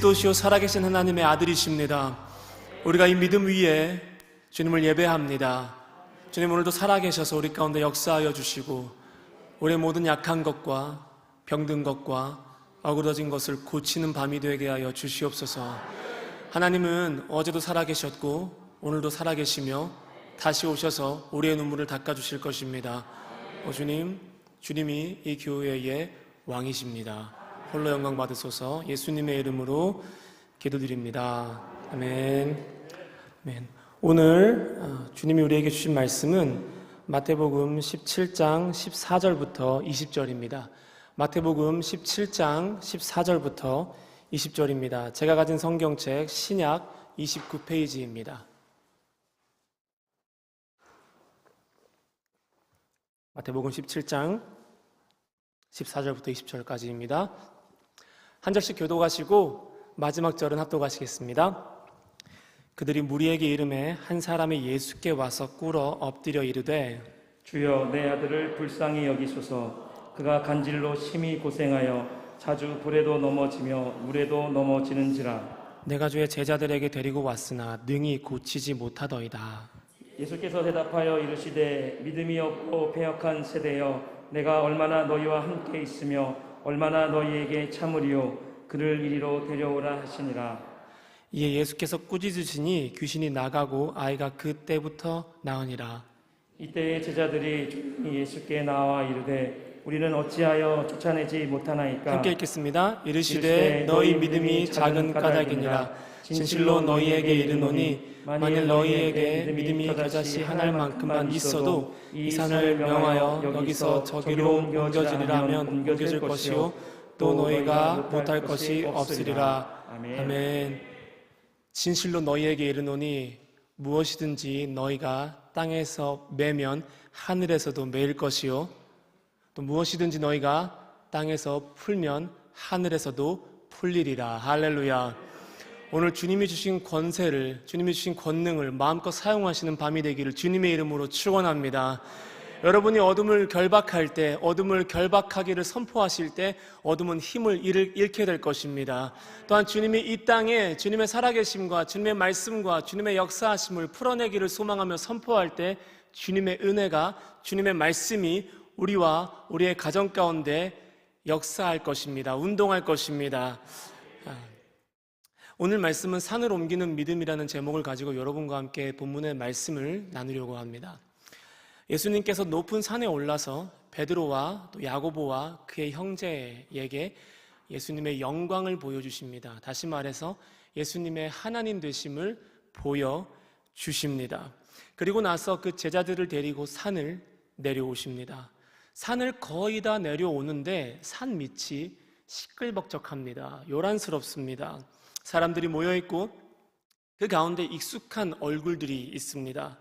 그리스도시요 살아계신 하나님의 아들이십니다. 우리가 이 믿음 위에 주님을 예배합니다. 주님, 오늘도 살아계셔서 우리 가운데 역사하여 주시고 우리의 모든 약한 것과 병든 것과 어그러진 것을 고치는 밤이 되게 하여 주시옵소서. 하나님은 어제도 살아계셨고 오늘도 살아계시며 다시 오셔서 우리의 눈물을 닦아주실 것입니다. 주님, 주님이 이 교회의 왕이십니다. 홀로 영광 받으소서. 예수님의 이름으로 기도드립니다. 아멘. 아멘. 오늘 주님이 우리에게 주신 말씀은 마태복음 17장 14절부터 20절입니다. 마태복음 17장 14절부터 20절입니다. 제가 가진 성경책 신약 29페이지입니다. 마태복음 17장 14절부터 20절까지입니다. 한 절씩 교독하시고 마지막 절은 합독하시겠습니다. 그들이 무리에게 이르매 한 사람이 예수께 와서 꿇어 엎드려 이르되 주여, 내 아들을 불쌍히 여기소서. 그가 간질로 심히 고생하여 자주 불에도 넘어지며 물에도 넘어지는지라. 내가 주의 제자들에게 데리고 왔으나 능히 고치지 못하더이다. 예수께서 대답하여 이르시되 믿음이 없고 패역한 세대여, 내가 얼마나 너희와 함께 있으며 얼마나 너희에게 참으리요. 그를 이리로 데려오라 하시니라. 이에 예수께서 꾸짖으시니 귀신이 나가고 아이가 그때부터 나으니라. 이때에 제자들이 조용히 예수께 나와 이르되 우리는 어찌하여 쫓아내지 못하나이까. 함께 읽겠습니다. 이르시되 너희 믿음이 작은 까닭이니라. 진실로 너희에게 이르노니 만일 너희에게 믿음이 겨자씨 한 알만큼만 있어도 이 산을 명하여 여기서 저기로 옮겨지리라 하면 옮겨질 것이요 또 너희가 못할 것이 없으리라. 아멘. 진실로 너희에게 이르노니 무엇이든지 너희가 땅에서 매면 하늘에서도 매일 것이요 또 무엇이든지 너희가 땅에서 풀면 하늘에서도 풀리리라. 할렐루야. 오늘 주님이 주신 권세를, 주님이 주신 권능을 마음껏 사용하시는 밤이 되기를 주님의 이름으로 축원합니다. 여러분이 어둠을 결박할 때, 어둠을 결박하기를 선포하실 때 어둠은 힘을 잃게 될 것입니다. 또한 주님이 이 땅에 주님의 살아계심과 주님의 말씀과 주님의 역사하심을 풀어내기를 소망하며 선포할 때 주님의 은혜가, 주님의 말씀이 우리와 우리의 가정 가운데 역사할 것입니다. 운동할 것입니다. 오늘 말씀은 산을 옮기는 믿음이라는 제목을 가지고 여러분과 함께 본문의 말씀을 나누려고 합니다. 예수님께서 높은 산에 올라서 베드로와 또 야고보와 그의 형제에게 예수님의 영광을 보여주십니다. 다시 말해서 예수님의 하나님 되심을 보여주십니다. 그리고 나서 그 제자들을 데리고 산을 내려오십니다. 산을 거의 다 내려오는데 산 밑이 시끌벅적합니다. 요란스럽습니다. 사람들이 모여있고 그 가운데 익숙한 얼굴들이 있습니다.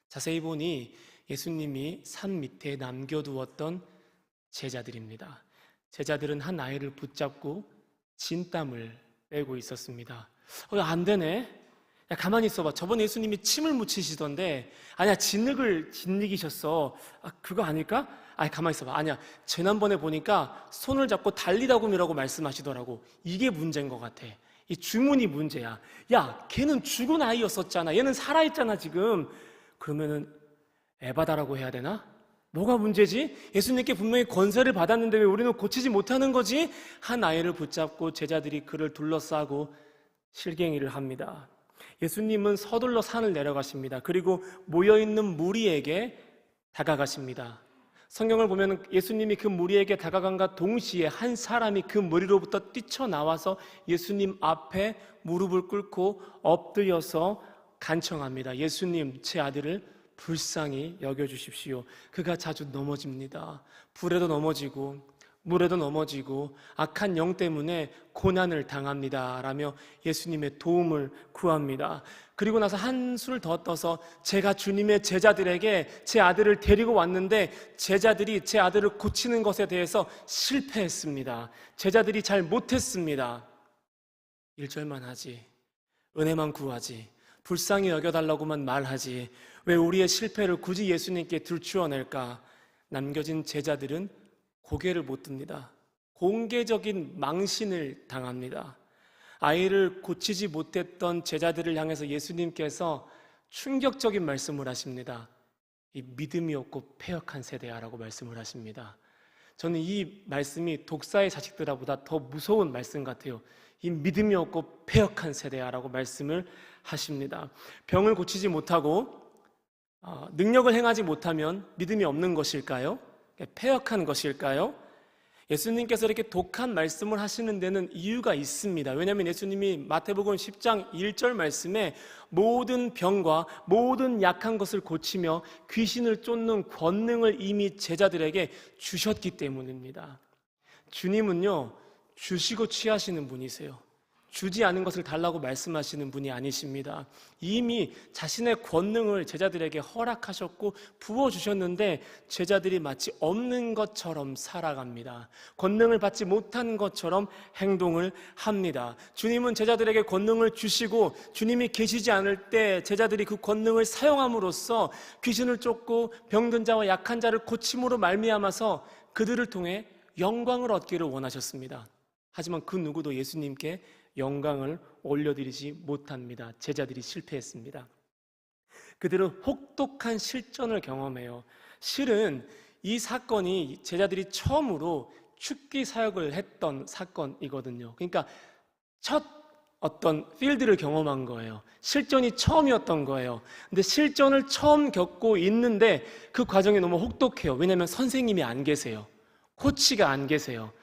자세히 보니 예수님이 산 밑에 남겨두었던 제자들입니다. 제자들은 한 아이를 붙잡고 진땀을 빼고 있었습니다. 안 되네. 야, 가만히 있어봐. 저번에 예수님이 침을 묻히시던데 아니야, 진흙을 짓이셨어. 그거 아닐까? 가만히 있어봐. 아니야, 지난번에 보니까 손을 잡고 달리다굼이라고 말씀하시더라고. 이게 문제인 것 같아. 이 주문이 문제야. 야, 걔는 죽은 아이였었잖아. 얘는 살아있잖아 지금. 그러면은 에바다라고 해야 되나? 뭐가 문제지? 예수님께 분명히 권세를 받았는데 왜 우리는 고치지 못하는 거지? 한 아이를 붙잡고 제자들이 그를 둘러싸고 실갱이를 합니다. 예수님은 서둘러 산을 내려가십니다. 그리고 모여있는 무리에게 다가가십니다. 성경을 보면 예수님이 그 무리에게 다가간과 동시에 한 사람이 그 무리로부터 뛰쳐나와서 예수님 앞에 무릎을 꿇고 엎드려서 간청합니다. 예수님, 제 아들을 불쌍히 여겨주십시오. 그가 자주 넘어집니다. 불에도 넘어지고 물에도 넘어지고 악한 영 때문에 고난을 당합니다 라며 예수님의 도움을 구합니다. 그리고 나서 한술 더 떠서 제가 주님의 제자들에게 제 아들을 데리고 왔는데 제자들이 제 아들을 고치는 것에 대해서 실패했습니다. 제자들이 잘 못했습니다. 1절만 하지, 은혜만 구하지, 불쌍히 여겨달라고만 말하지 왜 우리의 실패를 굳이 예수님께 들추어낼까? 남겨진 제자들은 고개를 못 듭니다. 공개적인 망신을 당합니다. 아이를 고치지 못했던 제자들을 향해서 예수님께서 충격적인 말씀을 하십니다. 이 믿음이 없고 패역한 세대야라고 말씀을 하십니다. 저는 이 말씀이 독사의 자식들보다 더 무서운 말씀 같아요. 이 믿음이 없고 패역한 세대야라고 말씀을 하십니다. 병을 고치지 못하고 능력을 행하지 못하면 믿음이 없는 것일까요? 패역한 것일까요? 예수님께서 이렇게 독한 말씀을 하시는 데는 이유가 있습니다. 왜냐하면 예수님이 마태복음 10장 1절 말씀에 모든 병과 모든 약한 것을 고치며 귀신을 쫓는 권능을 이미 제자들에게 주셨기 때문입니다. 주님은요, 주시고 취하시는 분이세요. 주지 않은 것을 달라고 말씀하시는 분이 아니십니다. 이미 자신의 권능을 제자들에게 허락하셨고 부어주셨는데 제자들이 마치 없는 것처럼 살아갑니다. 권능을 받지 못한 것처럼 행동을 합니다. 주님은 제자들에게 권능을 주시고 주님이 계시지 않을 때 제자들이 그 권능을 사용함으로써 귀신을 쫓고 병든 자와 약한 자를 고침으로 말미암아서 그들을 통해 영광을 얻기를 원하셨습니다. 하지만 그 누구도 예수님께 영광을 올려드리지 못합니다. 제자들이 실패했습니다. 그들은 혹독한 실전을 경험해요. 실은 이 사건이 제자들이 처음으로 축기 사역을 했던 사건이거든요. 그러니까 첫 어떤 필드를 경험한 거예요. 실전이 처음이었던 거예요. 근데 실전을 처음 겪고 있는데 그 과정이 너무 혹독해요. 왜냐하면 선생님이 안 계세요. 코치가 안 계세요.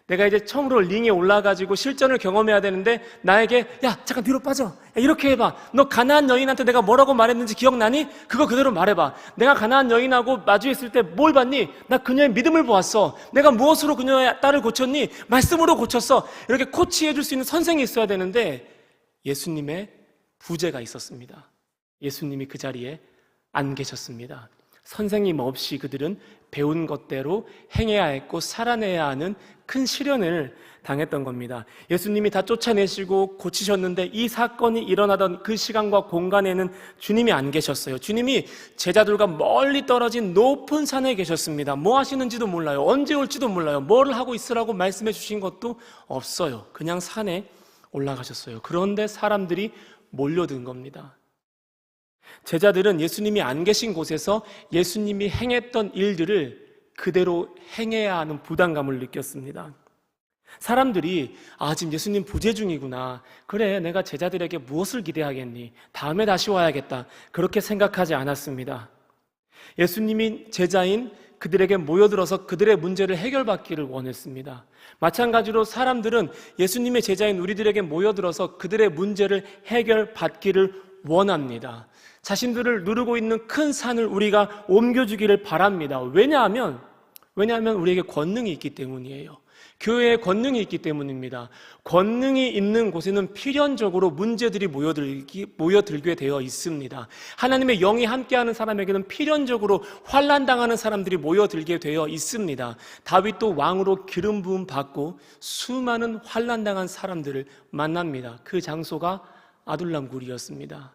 내가 이제 처음으로 링에 올라가지고 실전을 경험해야 되는데 나에게 야 잠깐 뒤로 빠져, 야, 이렇게 해봐. 너 가나안 여인한테 내가 뭐라고 말했는지 기억나니? 그거 그대로 말해봐. 내가 가나안 여인하고 마주했을 때 뭘 봤니? 나 그녀의 믿음을 보았어. 내가 무엇으로 그녀의 딸을 고쳤니? 말씀으로 고쳤어. 이렇게 코치해 줄 수 있는 선생이 있어야 되는데 예수님의 부재가 있었습니다. 예수님이 그 자리에 안 계셨습니다. 선생님 없이 그들은 배운 것대로 행해야 했고 살아내야 하는 큰 시련을 당했던 겁니다. 예수님이 다 쫓아내시고 고치셨는데 이 사건이 일어나던 그 시간과 공간에는 주님이 안 계셨어요. 주님이 제자들과 멀리 떨어진 높은 산에 계셨습니다. 뭐 하시는지도 몰라요. 언제 올지도 몰라요. 뭘 하고 있으라고 말씀해 주신 것도 없어요. 그냥 산에 올라가셨어요. 그런데 사람들이 몰려든 겁니다. 제자들은 예수님이 안 계신 곳에서 예수님이 행했던 일들을 그대로 행해야 하는 부담감을 느꼈습니다. 사람들이 지금 예수님 부재 중이구나. 그래, 내가 제자들에게 무엇을 기대하겠니? 다음에 다시 와야겠다. 그렇게 생각하지 않았습니다. 예수님이 제자인 그들에게 모여들어서 그들의 문제를 해결받기를 원했습니다. 마찬가지로 사람들은 예수님의 제자인 우리들에게 모여들어서 그들의 문제를 해결받기를 원합니다. 자신들을 누르고 있는 큰 산을 우리가 옮겨주기를 바랍니다. 왜냐하면 우리에게 권능이 있기 때문이에요. 교회에 권능이 있기 때문입니다. 권능이 있는 곳에는 필연적으로 문제들이 모여들게 되어 있습니다. 하나님의 영이 함께하는 사람에게는 필연적으로 환난당하는 사람들이 모여들게 되어 있습니다. 다윗도 왕으로 기름 부음 받고 수많은 환난당한 사람들을 만납니다. 그 장소가 아둘람 굴이었습니다.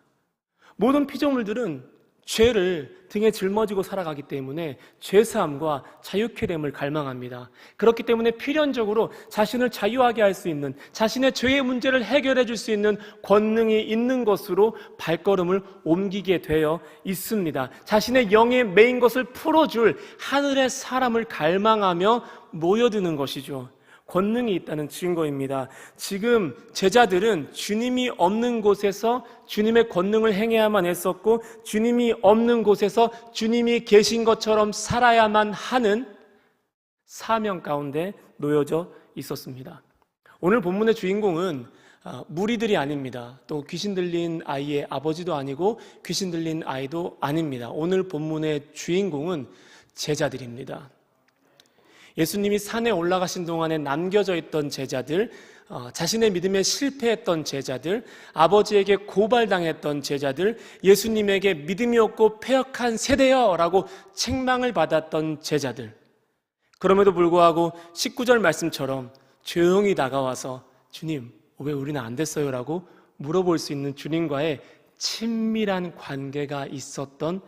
모든 피조물들은 죄를 등에 짊어지고 살아가기 때문에 죄사함과 자유케 됨을 갈망합니다. 그렇기 때문에 필연적으로 자신을 자유하게 할 수 있는, 자신의 죄의 문제를 해결해 줄 수 있는 권능이 있는 것으로 발걸음을 옮기게 되어 있습니다. 자신의 영에 매인 것을 풀어줄 하늘의 사람을 갈망하며 모여드는 것이죠. 권능이 있다는 증거입니다. 지금 제자들은 주님이 없는 곳에서 주님의 권능을 행해야만 했었고, 주님이 없는 곳에서 주님이 계신 것처럼 살아야만 하는 사명 가운데 놓여져 있었습니다. 오늘 본문의 주인공은 무리들이 아닙니다. 또 귀신 들린 아이의 아버지도 아니고 귀신 들린 아이도 아닙니다. 오늘 본문의 주인공은 제자들입니다. 예수님이 산에 올라가신 동안에 남겨져 있던 제자들, 자신의 믿음에 실패했던 제자들, 아버지에게 고발당했던 제자들, 예수님에게 믿음이 없고 패역한 세대여 라고 책망을 받았던 제자들. 그럼에도 불구하고 19절 말씀처럼 조용히 다가와서 주님, 왜 우리는 안 됐어요? 라고 물어볼 수 있는 주님과의 친밀한 관계가 있었던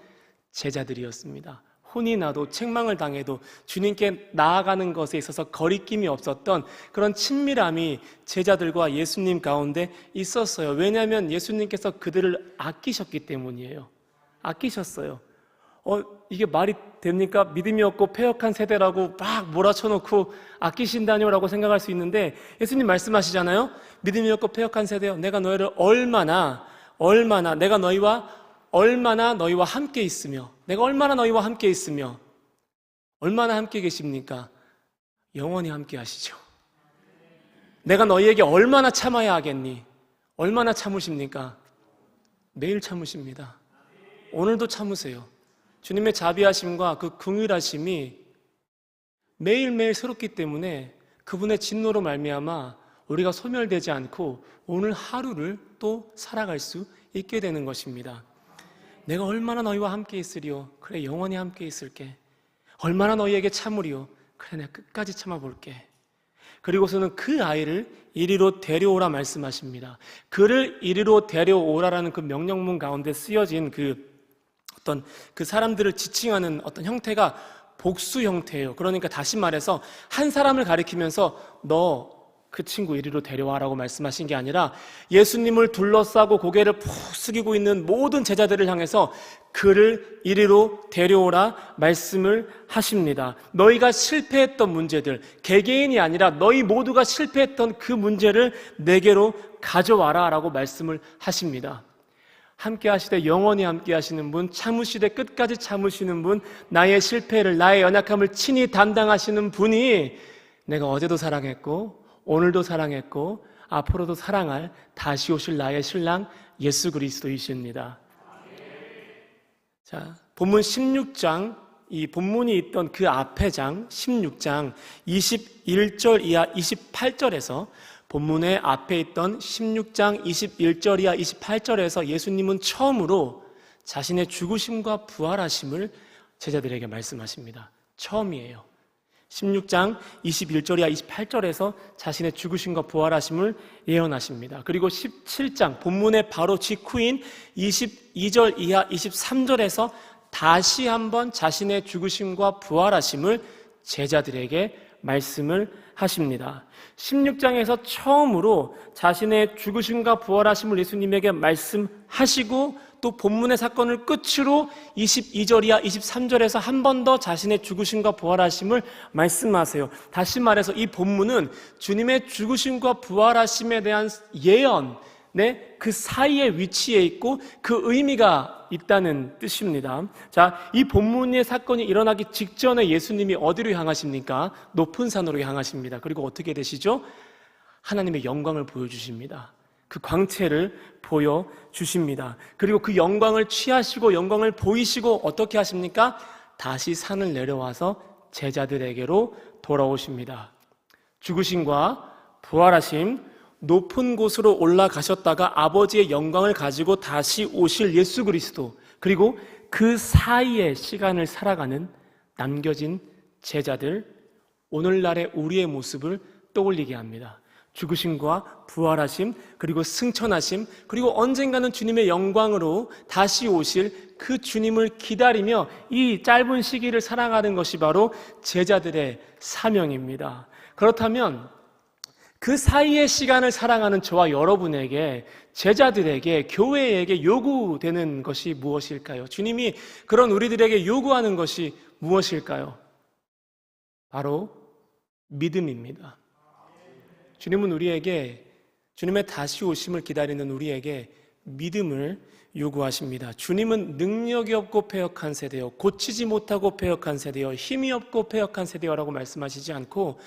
제자들이었습니다. 혼이 나도 책망을 당해도 주님께 나아가는 것에 있어서 거리낌이 없었던 그런 친밀함이 제자들과 예수님 가운데 있었어요. 왜냐하면 예수님께서 그들을 아끼셨기 때문이에요. 아끼셨어요. 이게 말이 됩니까? 믿음이 없고 패역한 세대라고 막 몰아쳐놓고 아끼신다뇨라고 생각할 수 있는데, 예수님 말씀하시잖아요. 믿음이 없고 패역한 세대여, 내가 너희를 얼마나 내가 얼마나 너희와 함께 있으며, 내가 얼마나 너희와 함께 있으며, 얼마나 함께 계십니까? 영원히 함께 하시죠. 내가 너희에게 얼마나 참아야 하겠니? 얼마나 참으십니까? 매일 참으십니다. 오늘도 참으세요. 주님의 자비하심과 그 긍휼하심이 매일매일 새롭기 때문에 그분의 진노로 말미암아 우리가 소멸되지 않고 오늘 하루를 또 살아갈 수 있게 되는 것입니다. 내가 얼마나 너희와 함께 있으리요? 그래, 영원히 함께 있을게. 얼마나 너희에게 참으리요? 그래, 내가 끝까지 참아볼게. 그리고서는 그 아이를 이리로 데려오라 말씀하십니다. 그를 이리로 데려오라라는 그 명령문 가운데 쓰여진 그 사람들을 지칭하는 어떤 형태가 복수 형태예요. 그러니까 다시 말해서 한 사람을 가리키면서 너 그 친구 이리로 데려와라고 말씀하신 게 아니라 예수님을 둘러싸고 고개를 푹 숙이고 있는 모든 제자들을 향해서 그를 이리로 데려오라 말씀을 하십니다. 너희가 실패했던 문제들, 개개인이 아니라 너희 모두가 실패했던 그 문제를 내게로 가져와라 라고 말씀을 하십니다. 함께 하시되 영원히 함께 하시는 분, 참으시되 끝까지 참으시는 분, 나의 실패를, 나의 연약함을 친히 담당하시는 분이 내가 어제도 사랑했고 오늘도 사랑했고 앞으로도 사랑할 다시 오실 나의 신랑 예수 그리스도이십니다. 자, 본문 16장, 이 본문이 있던 그 앞의 장 16장 21절 이하 28절에서 본문의 앞에 있던 16장 21절 이하 28절에서 예수님은 처음으로 자신의 죽으심과 부활하심을 제자들에게 말씀하십니다. 처음이에요. 16장 21절 이하 28절에서 자신의 죽으심과 부활하심을 예언하십니다. 그리고 17장 본문의 바로 직후인 22절 이하 23절에서 다시 한번 자신의 죽으심과 부활하심을 제자들에게 말씀을 하십니다. 16장에서 처음으로 자신의 죽으심과 부활하심을 예수님에게 말씀하시고 또 본문의 사건을 끝으로 22절 이하 23절에서 한 번 더 자신의 죽으심과 부활하심을 말씀하세요. 다시 말해서 이 본문은 주님의 죽으심과 부활하심에 대한 예언, 그 사이에 위치해 있고 그 의미가 있다는 뜻입니다. 자, 이 본문의 사건이 일어나기 직전에 예수님이 어디로 향하십니까? 높은 산으로 향하십니다. 그리고 어떻게 되시죠? 하나님의 영광을 보여주십니다. 그 광채를 보여주십니다. 그리고 그 영광을 취하시고 영광을 보이시고 어떻게 하십니까? 다시 산을 내려와서 제자들에게로 돌아오십니다. 죽으심과 부활하심, 높은 곳으로 올라가셨다가 아버지의 영광을 가지고 다시 오실 예수 그리스도, 그리고 그 사이의 시간을 살아가는 남겨진 제자들, 오늘날의 우리의 모습을 떠올리게 합니다. 죽으심과 부활하심, 그리고 승천하심, 그리고 언젠가는 주님의 영광으로 다시 오실 그 주님을 기다리며 이 짧은 시기를 살아가는 것이 바로 제자들의 사명입니다. 그렇다면 그 사이의 시간을 살아가는 저와 여러분에게, 제자들에게, 교회에게 요구되는 것이 무엇일까요? 주님이 그런 우리들에게 요구하는 것이 무엇일까요? 바로 믿음입니다. 주님은 우리에게, 주님의 다시 오심을 기다리는 우리에게 믿음을 요구하십니다. 주님은 능력이 없고 패역한 세대여, 고치지 못하고 패역한 세대여, 힘이 없고 패역한 세대여라고 말씀하시지 않고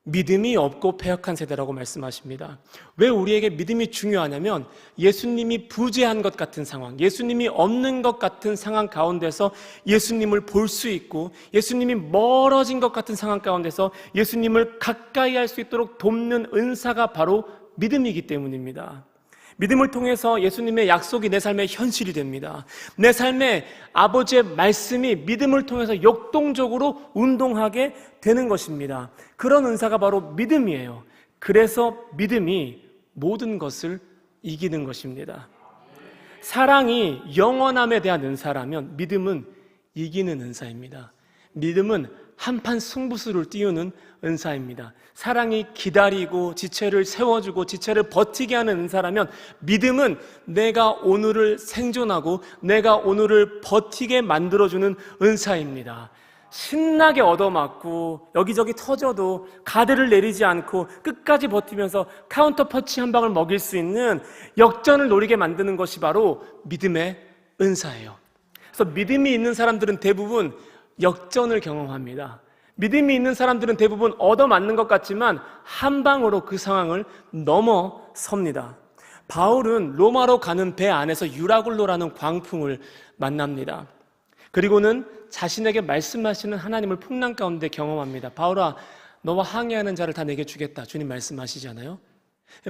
믿음이 없고 패역한 세대라고 말씀하십니다. 왜 우리에게 믿음이 중요하냐면 예수님이 부재한 것 같은 상황, 예수님이 없는 것 같은 상황 가운데서 예수님을 볼 수 있고, 예수님이 멀어진 것 같은 상황 가운데서 예수님을 가까이 할 수 있도록 돕는 은사가 바로 믿음이기 때문입니다. 믿음을 통해서 예수님의 약속이 내 삶의 현실이 됩니다. 내 삶에 아버지의 말씀이 믿음을 통해서 역동적으로 운동하게 되는 것입니다. 그런 은사가 바로 믿음이에요. 그래서 믿음이 모든 것을 이기는 것입니다. 사랑이 영원함에 대한 은사라면 믿음은 이기는 은사입니다. 믿음은 한판 승부수를 띄우는 은사입니다. 사랑이 기다리고 지체를 세워주고 지체를 버티게 하는 은사라면 믿음은 내가 오늘을 생존하고 내가 오늘을 버티게 만들어주는 은사입니다. 신나게 얻어맞고 여기저기 터져도 가드를 내리지 않고 끝까지 버티면서 카운터 펀치 한 방을 먹일 수 있는 역전을 노리게 만드는 것이 바로 믿음의 은사예요. 그래서 믿음이 있는 사람들은 대부분 역전을 경험합니다. 믿음이 있는 사람들은 대부분 얻어맞는 것 같지만 한 방으로 그 상황을 넘어섭니다. 바울은 로마로 가는 배 안에서 유라굴로라는 광풍을 만납니다. 그리고는 자신에게 말씀하시는 하나님을 풍랑 가운데 경험합니다. 바울아, 너와 항해하는 자를 다 내게 주겠다. 주님 말씀하시잖아요.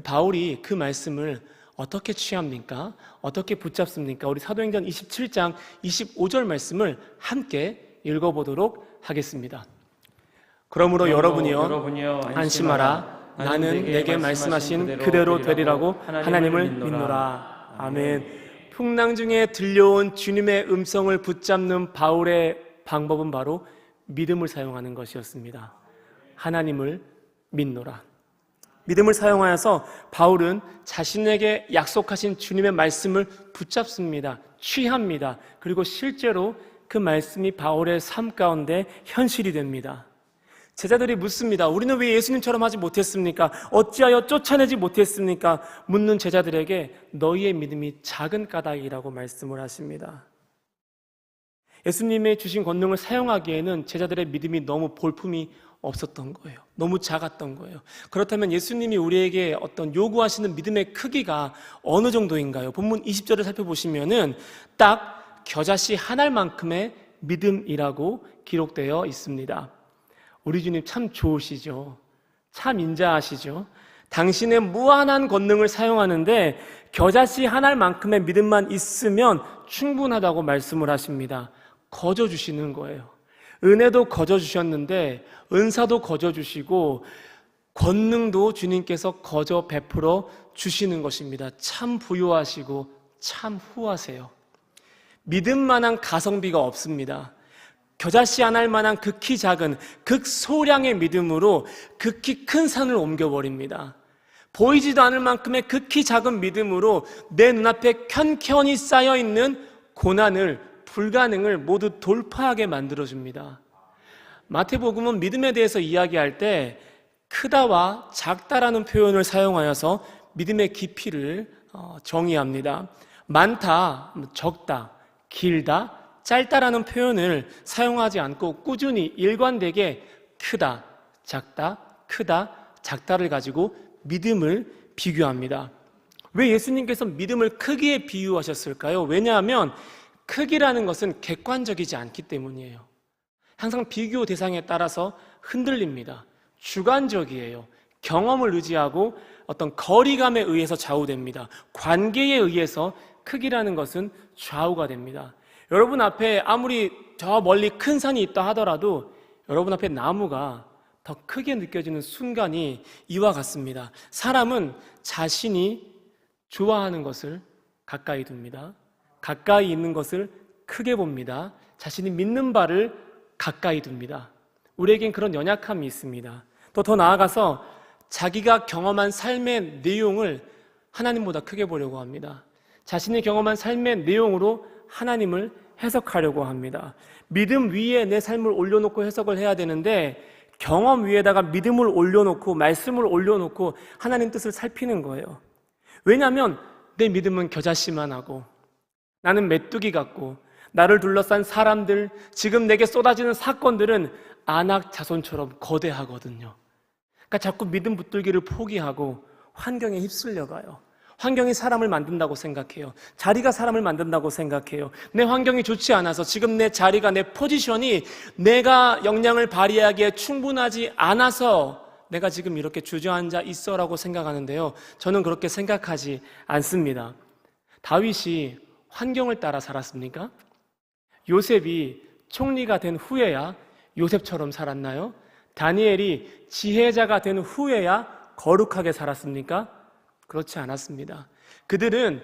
바울이 그 말씀을 어떻게 취합니까? 어떻게 붙잡습니까? 우리 사도행전 27장 25절 말씀을 함께 읽어보도록 하겠습니다. 그러므로 여러분이여 안심하라. 나는 내게 말씀하신 그대로 되리라고 하나님을 믿노라. 아멘. 풍랑 중에 들려온 주님의 음성을 붙잡는 바울의 방법은 바로 믿음을 사용하는 것이었습니다. 하나님을 믿노라. 믿음을 사용하여서 바울은 자신에게 약속하신 주님의 말씀을 붙잡습니다. 취합니다. 그리고 실제로 그 말씀이 바울의 삶 가운데 현실이 됩니다. 제자들이 묻습니다. 우리는 왜 예수님처럼 하지 못했습니까? 어찌하여 쫓아내지 못했습니까? 묻는 제자들에게 너희의 믿음이 작은 까닭이라고 말씀을 하십니다. 예수님의 주신 권능을 사용하기에는 제자들의 믿음이 너무 볼품이 없었던 거예요. 너무 작았던 거예요. 그렇다면 예수님이 우리에게 어떤 요구하시는 믿음의 크기가 어느 정도인가요? 본문 20절을 살펴보시면은 딱 겨자씨 한 알만큼의 믿음이라고 기록되어 있습니다. 우리 주님 참 좋으시죠. 참 인자하시죠. 당신의 무한한 권능을 사용하는데 겨자씨 한 알만큼의 믿음만 있으면 충분하다고 말씀을 하십니다. 거저 주시는 거예요. 은혜도 거저 주셨는데 은사도 거저 주시고 권능도 주님께서 거저 베풀어 주시는 것입니다. 참 부유하시고 참 후하세요. 믿음만한 가성비가 없습니다. 겨자씨 한 알만한 극히 작은 극소량의 믿음으로 극히 큰 산을 옮겨버립니다. 보이지도 않을 만큼의 극히 작은 믿음으로 내 눈앞에 켠켠이 쌓여있는 고난을, 불가능을 모두 돌파하게 만들어줍니다. 마태복음은 믿음에 대해서 이야기할 때 크다와 작다라는 표현을 사용하여서 믿음의 깊이를 정의합니다. 많다, 적다, 길다, 짧다라는 표현을 사용하지 않고 꾸준히 일관되게 크다, 작다, 크다, 작다를 가지고 믿음을 비교합니다. 왜 예수님께서 믿음을 크기에 비유하셨을까요? 왜냐하면 크기라는 것은 객관적이지 않기 때문이에요. 항상 비교 대상에 따라서 흔들립니다. 주관적이에요. 경험을 의지하고 어떤 거리감에 의해서 좌우됩니다. 관계에 의해서 크기라는 것은 좌우가 됩니다. 여러분 앞에 아무리 저 멀리 큰 산이 있다 하더라도 여러분 앞에 나무가 더 크게 느껴지는 순간이 이와 같습니다. 사람은 자신이 좋아하는 것을 가까이 둡니다. 가까이 있는 것을 크게 봅니다. 자신이 믿는 바를 가까이 둡니다. 우리에겐 그런 연약함이 있습니다. 또 더 나아가서 자기가 경험한 삶의 내용을 하나님보다 크게 보려고 합니다. 자신이 경험한 삶의 내용으로 하나님을 해석하려고 합니다. 믿음 위에 내 삶을 올려놓고 해석을 해야 되는데 경험 위에다가 믿음을 올려놓고 말씀을 올려놓고 하나님 뜻을 살피는 거예요. 왜냐하면 내 믿음은 겨자씨만 하고 나는 메뚜기 같고 나를 둘러싼 사람들, 지금 내게 쏟아지는 사건들은 안악 자손처럼 거대하거든요. 그러니까 자꾸 믿음 붙들기를 포기하고 환경에 휩쓸려가요. 환경이 사람을 만든다고 생각해요. 자리가 사람을 만든다고 생각해요. 내 환경이 좋지 않아서 지금 내 자리가, 내 포지션이 내가 역량을 발휘하기에 충분하지 않아서 내가 지금 이렇게 주저앉아 있어라고 생각하는데요. 저는 그렇게 생각하지 않습니다. 다윗이 환경을 따라 살았습니까? 요셉이 총리가 된 후에야 요셉처럼 살았나요? 다니엘이 지혜자가 된 후에야 거룩하게 살았습니까? 그렇지 않았습니다. 그들은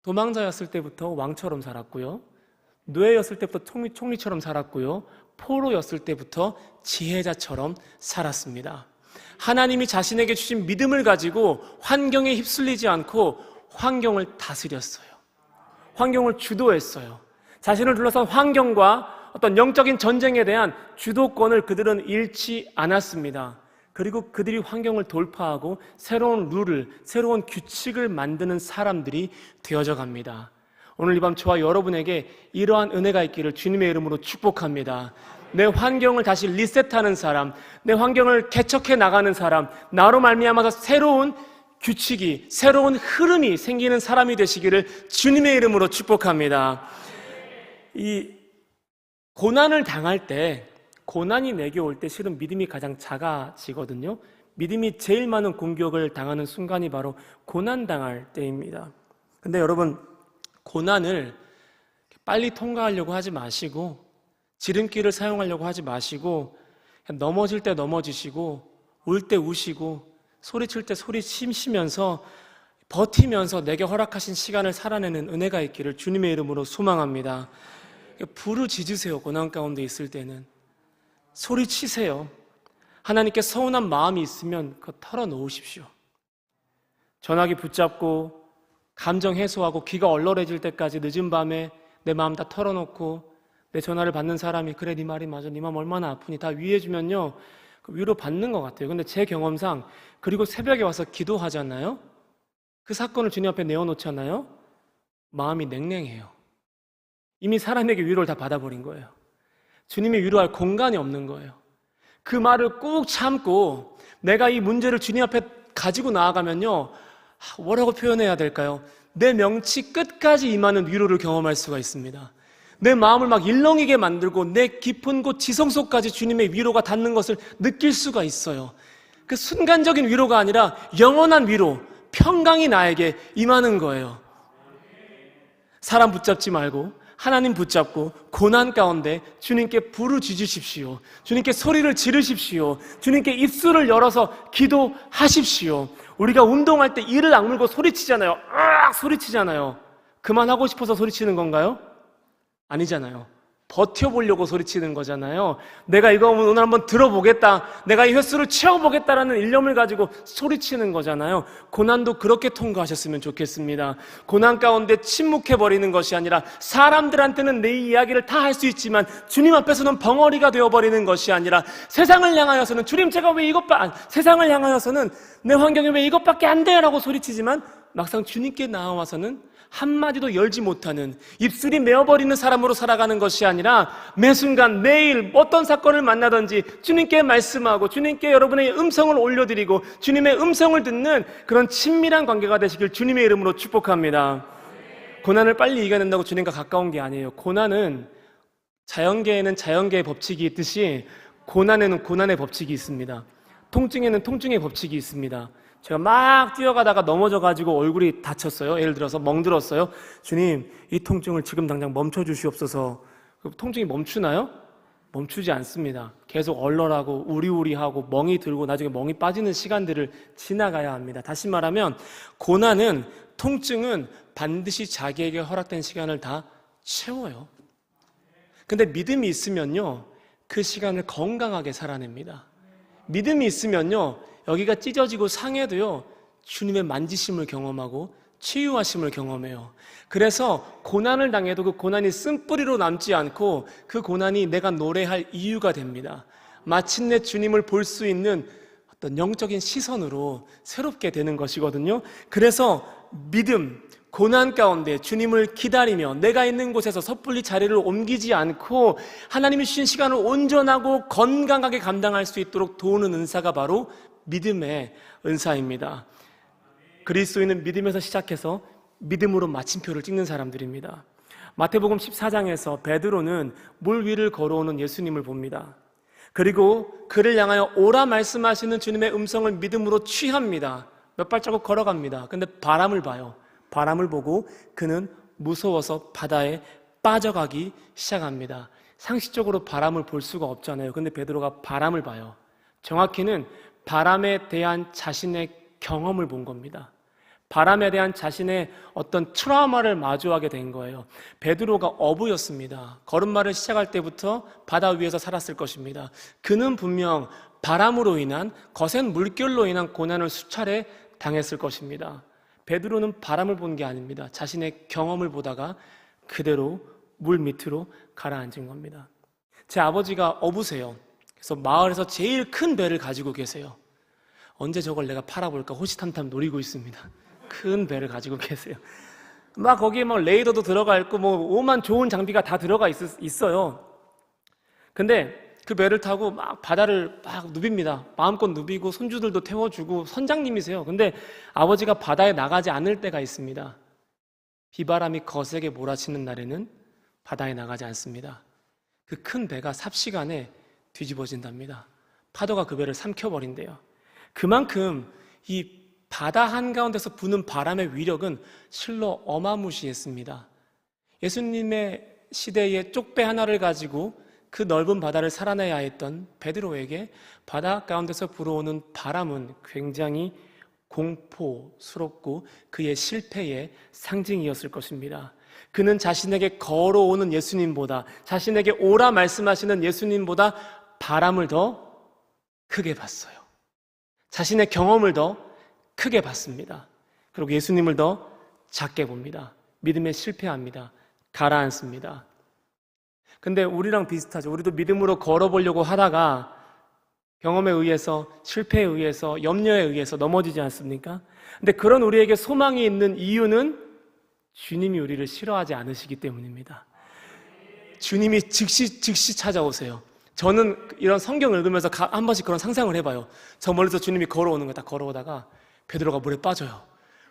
도망자였을 때부터 왕처럼 살았고요. 노예였을 때부터 총리처럼 살았고요. 포로였을 때부터 지혜자처럼 살았습니다. 하나님이 자신에게 주신 믿음을 가지고 환경에 휩쓸리지 않고 환경을 다스렸어요. 환경을 주도했어요. 자신을 둘러싼 환경과 어떤 영적인 전쟁에 대한 주도권을 그들은 잃지 않았습니다. 그리고 그들이 환경을 돌파하고 새로운 룰을, 새로운 규칙을 만드는 사람들이 되어져 갑니다. 오늘 이 밤 저와 여러분에게 이러한 은혜가 있기를 주님의 이름으로 축복합니다. 내 환경을 다시 리셋하는 사람, 내 환경을 개척해 나가는 사람, 나로 말미암아서 새로운 규칙이, 새로운 흐름이 생기는 사람이 되시기를 주님의 이름으로 축복합니다. 이 고난을 당할 때, 고난이 내게 올 때 실은 믿음이 가장 작아지거든요. 믿음이 제일 많은 공격을 당하는 순간이 바로 고난 당할 때입니다. 근데 여러분, 고난을 빨리 통과하려고 하지 마시고 지름길을 사용하려고 하지 마시고 그냥 넘어질 때 넘어지시고 울 때 우시고 소리칠 때 소리치면서 버티면서 내게 허락하신 시간을 살아내는 은혜가 있기를 주님의 이름으로 소망합니다. 부르짖으세요. 고난 가운데 있을 때는 소리치세요. 하나님께 서운한 마음이 있으면 그거 털어놓으십시오. 전화기 붙잡고 감정 해소하고 귀가 얼얼해질 때까지 늦은 밤에 내 마음 다 털어놓고 내 전화를 받는 사람이 그래 네 말이 맞아, 네 마음 얼마나 아프니 다 위해주면요 위로 받는 것 같아요. 근데 제 경험상 그리고 새벽에 와서 기도하잖아요. 그 사건을 주님 앞에 내어놓잖아요. 마음이 냉랭해요. 이미 사람에게 위로를 다 받아버린 거예요. 주님이 위로할 공간이 없는 거예요. 그 말을 꾹 참고 내가 이 문제를 주님 앞에 가지고 나아가면요 뭐라고 표현해야 될까요? 내 명치 끝까지 임하는 위로를 경험할 수가 있습니다. 내 마음을 막 일렁이게 만들고 내 깊은 곳 지성소까지 주님의 위로가 닿는 것을 느낄 수가 있어요. 그 순간적인 위로가 아니라 영원한 위로, 평강이 나에게 임하는 거예요. 사람 붙잡지 말고 하나님 붙잡고 고난 가운데 주님께 부르짖으십시오. 주님께 소리를 지르십시오. 주님께 입술을 열어서 기도하십시오. 우리가 운동할 때 이를 악물고 소리치잖아요. 으악 소리치잖아요. 그만하고 싶어서 소리치는 건가요? 아니잖아요. 버텨보려고 소리치는 거잖아요. 내가 이거 오늘 한번 들어보겠다, 내가 이 횟수를 채워보겠다라는 일념을 가지고 소리치는 거잖아요. 고난도 그렇게 통과하셨으면 좋겠습니다. 고난 가운데 침묵해버리는 것이 아니라 사람들한테는 내 이야기를 다 할 수 있지만 주님 앞에서는 벙어리가 되어버리는 것이 아니라 세상을 향하여서는 주님 제가 왜 세상을 향하여서는 내 환경이 왜 이것밖에 안 돼? 라고 소리치지만 막상 주님께 나와서는 한마디도 열지 못하는 입술이 메어버리는 사람으로 살아가는 것이 아니라 매 순간 매일 어떤 사건을 만나든지 주님께 말씀하고 주님께 여러분의 음성을 올려드리고 주님의 음성을 듣는 그런 친밀한 관계가 되시길 주님의 이름으로 축복합니다. 고난을 빨리 이겨낸다고 주님과 가까운 게 아니에요. 고난은 자연계에는 자연계의 법칙이 있듯이 고난에는 고난의 법칙이 있습니다. 통증에는 통증의 법칙이 있습니다. 제가 막 뛰어가다가 넘어져가지고 얼굴이 다쳤어요. 예를 들어서 멍들었어요. 주님, 이 통증을 지금 당장 멈춰주시옵소서. 통증이 멈추나요? 멈추지 않습니다. 계속 얼얼하고 우리우리하고 멍이 들고 나중에 멍이 빠지는 시간들을 지나가야 합니다. 다시 말하면 고난은, 통증은 반드시 자기에게 허락된 시간을 다 채워요. 근데 믿음이 있으면요 그 시간을 건강하게 살아냅니다. 믿음이 있으면요 여기가 찢어지고 상해도요 주님의 만지심을 경험하고 치유하심을 경험해요. 그래서 고난을 당해도 그 고난이 쓴뿌리로 남지 않고 그 고난이 내가 노래할 이유가 됩니다. 마침내 주님을 볼 수 있는 어떤 영적인 시선으로 새롭게 되는 것이거든요. 그래서 믿음, 고난 가운데 주님을 기다리며 내가 있는 곳에서 섣불리 자리를 옮기지 않고 하나님이 주신 시간을 온전하고 건강하게 감당할 수 있도록 도우는 은사가 바로 믿음의 은사입니다. 그리스도인은 믿음에서 시작해서 믿음으로 마침표를 찍는 사람들입니다. 마태복음 14장에서 베드로는 물 위를 걸어오는 예수님을 봅니다. 그리고 그를 향하여 오라 말씀하시는 주님의 음성을 믿음으로 취합니다. 몇 발자국 걸어갑니다. 근데 바람을 봐요. 바람을 보고 그는 무서워서 바다에 빠져가기 시작합니다. 상식적으로 바람을 볼 수가 없잖아요. 근데 베드로가 바람을 봐요. 정확히는 바람에 대한 자신의 경험을 본 겁니다. 바람에 대한 자신의 어떤 트라우마를 마주하게 된 거예요. 베드로가 어부였습니다. 걸음마를 시작할 때부터 바다 위에서 살았을 것입니다. 그는 분명 바람으로 인한 거센 물결로 인한 고난을 수차례 당했을 것입니다. 베드로는 바람을 본 게 아닙니다. 자신의 경험을 보다가 그대로 물 밑으로 가라앉은 겁니다. 제 아버지가 어부세요. 그래서 마을에서 제일 큰 배를 가지고 계세요. 언제 저걸 내가 팔아볼까 호시탐탐 노리고 있습니다. 큰 배를 가지고 계세요. 막 거기에 막 레이더도 들어가 있고 뭐 오만 좋은 장비가 다 들어가 있어요. 근데 그 배를 타고 막 바다를 막 누빕니다. 마음껏 누비고 손주들도 태워주고 선장님이세요. 근데 아버지가 바다에 나가지 않을 때가 있습니다. 비바람이 거세게 몰아치는 날에는 바다에 나가지 않습니다. 그 큰 배가 삽시간에 뒤집어진답니다. 파도가 그 배를 삼켜버린대요. 그만큼 이 바다 한가운데서 부는 바람의 위력은 실로 어마무시했습니다. 예수님의 시대에 쪽배 하나를 가지고 그 넓은 바다를 살아내야 했던 베드로에게 바다 가운데서 불어오는 바람은 굉장히 공포스럽고 그의 실패의 상징이었을 것입니다. 그는 자신에게 걸어오는 예수님보다, 자신에게 오라 말씀하시는 예수님보다 바람을 더 크게 봤어요. 자신의 경험을 더 크게 봤습니다. 그리고 예수님을 더 작게 봅니다. 믿음에 실패합니다. 가라앉습니다. 근데 우리랑 비슷하죠. 우리도 믿음으로 걸어보려고 하다가 경험에 의해서, 실패에 의해서, 염려에 의해서 넘어지지 않습니까? 근데 그런 우리에게 소망이 있는 이유는 주님이 우리를 싫어하지 않으시기 때문입니다. 주님이 즉시 찾아오세요. 저는 이런 성경 읽으면서 한 번씩 그런 상상을 해봐요. 저 멀리서 주님이 걸어오는 거 딱 걸어오다가 베드로가 물에 빠져요.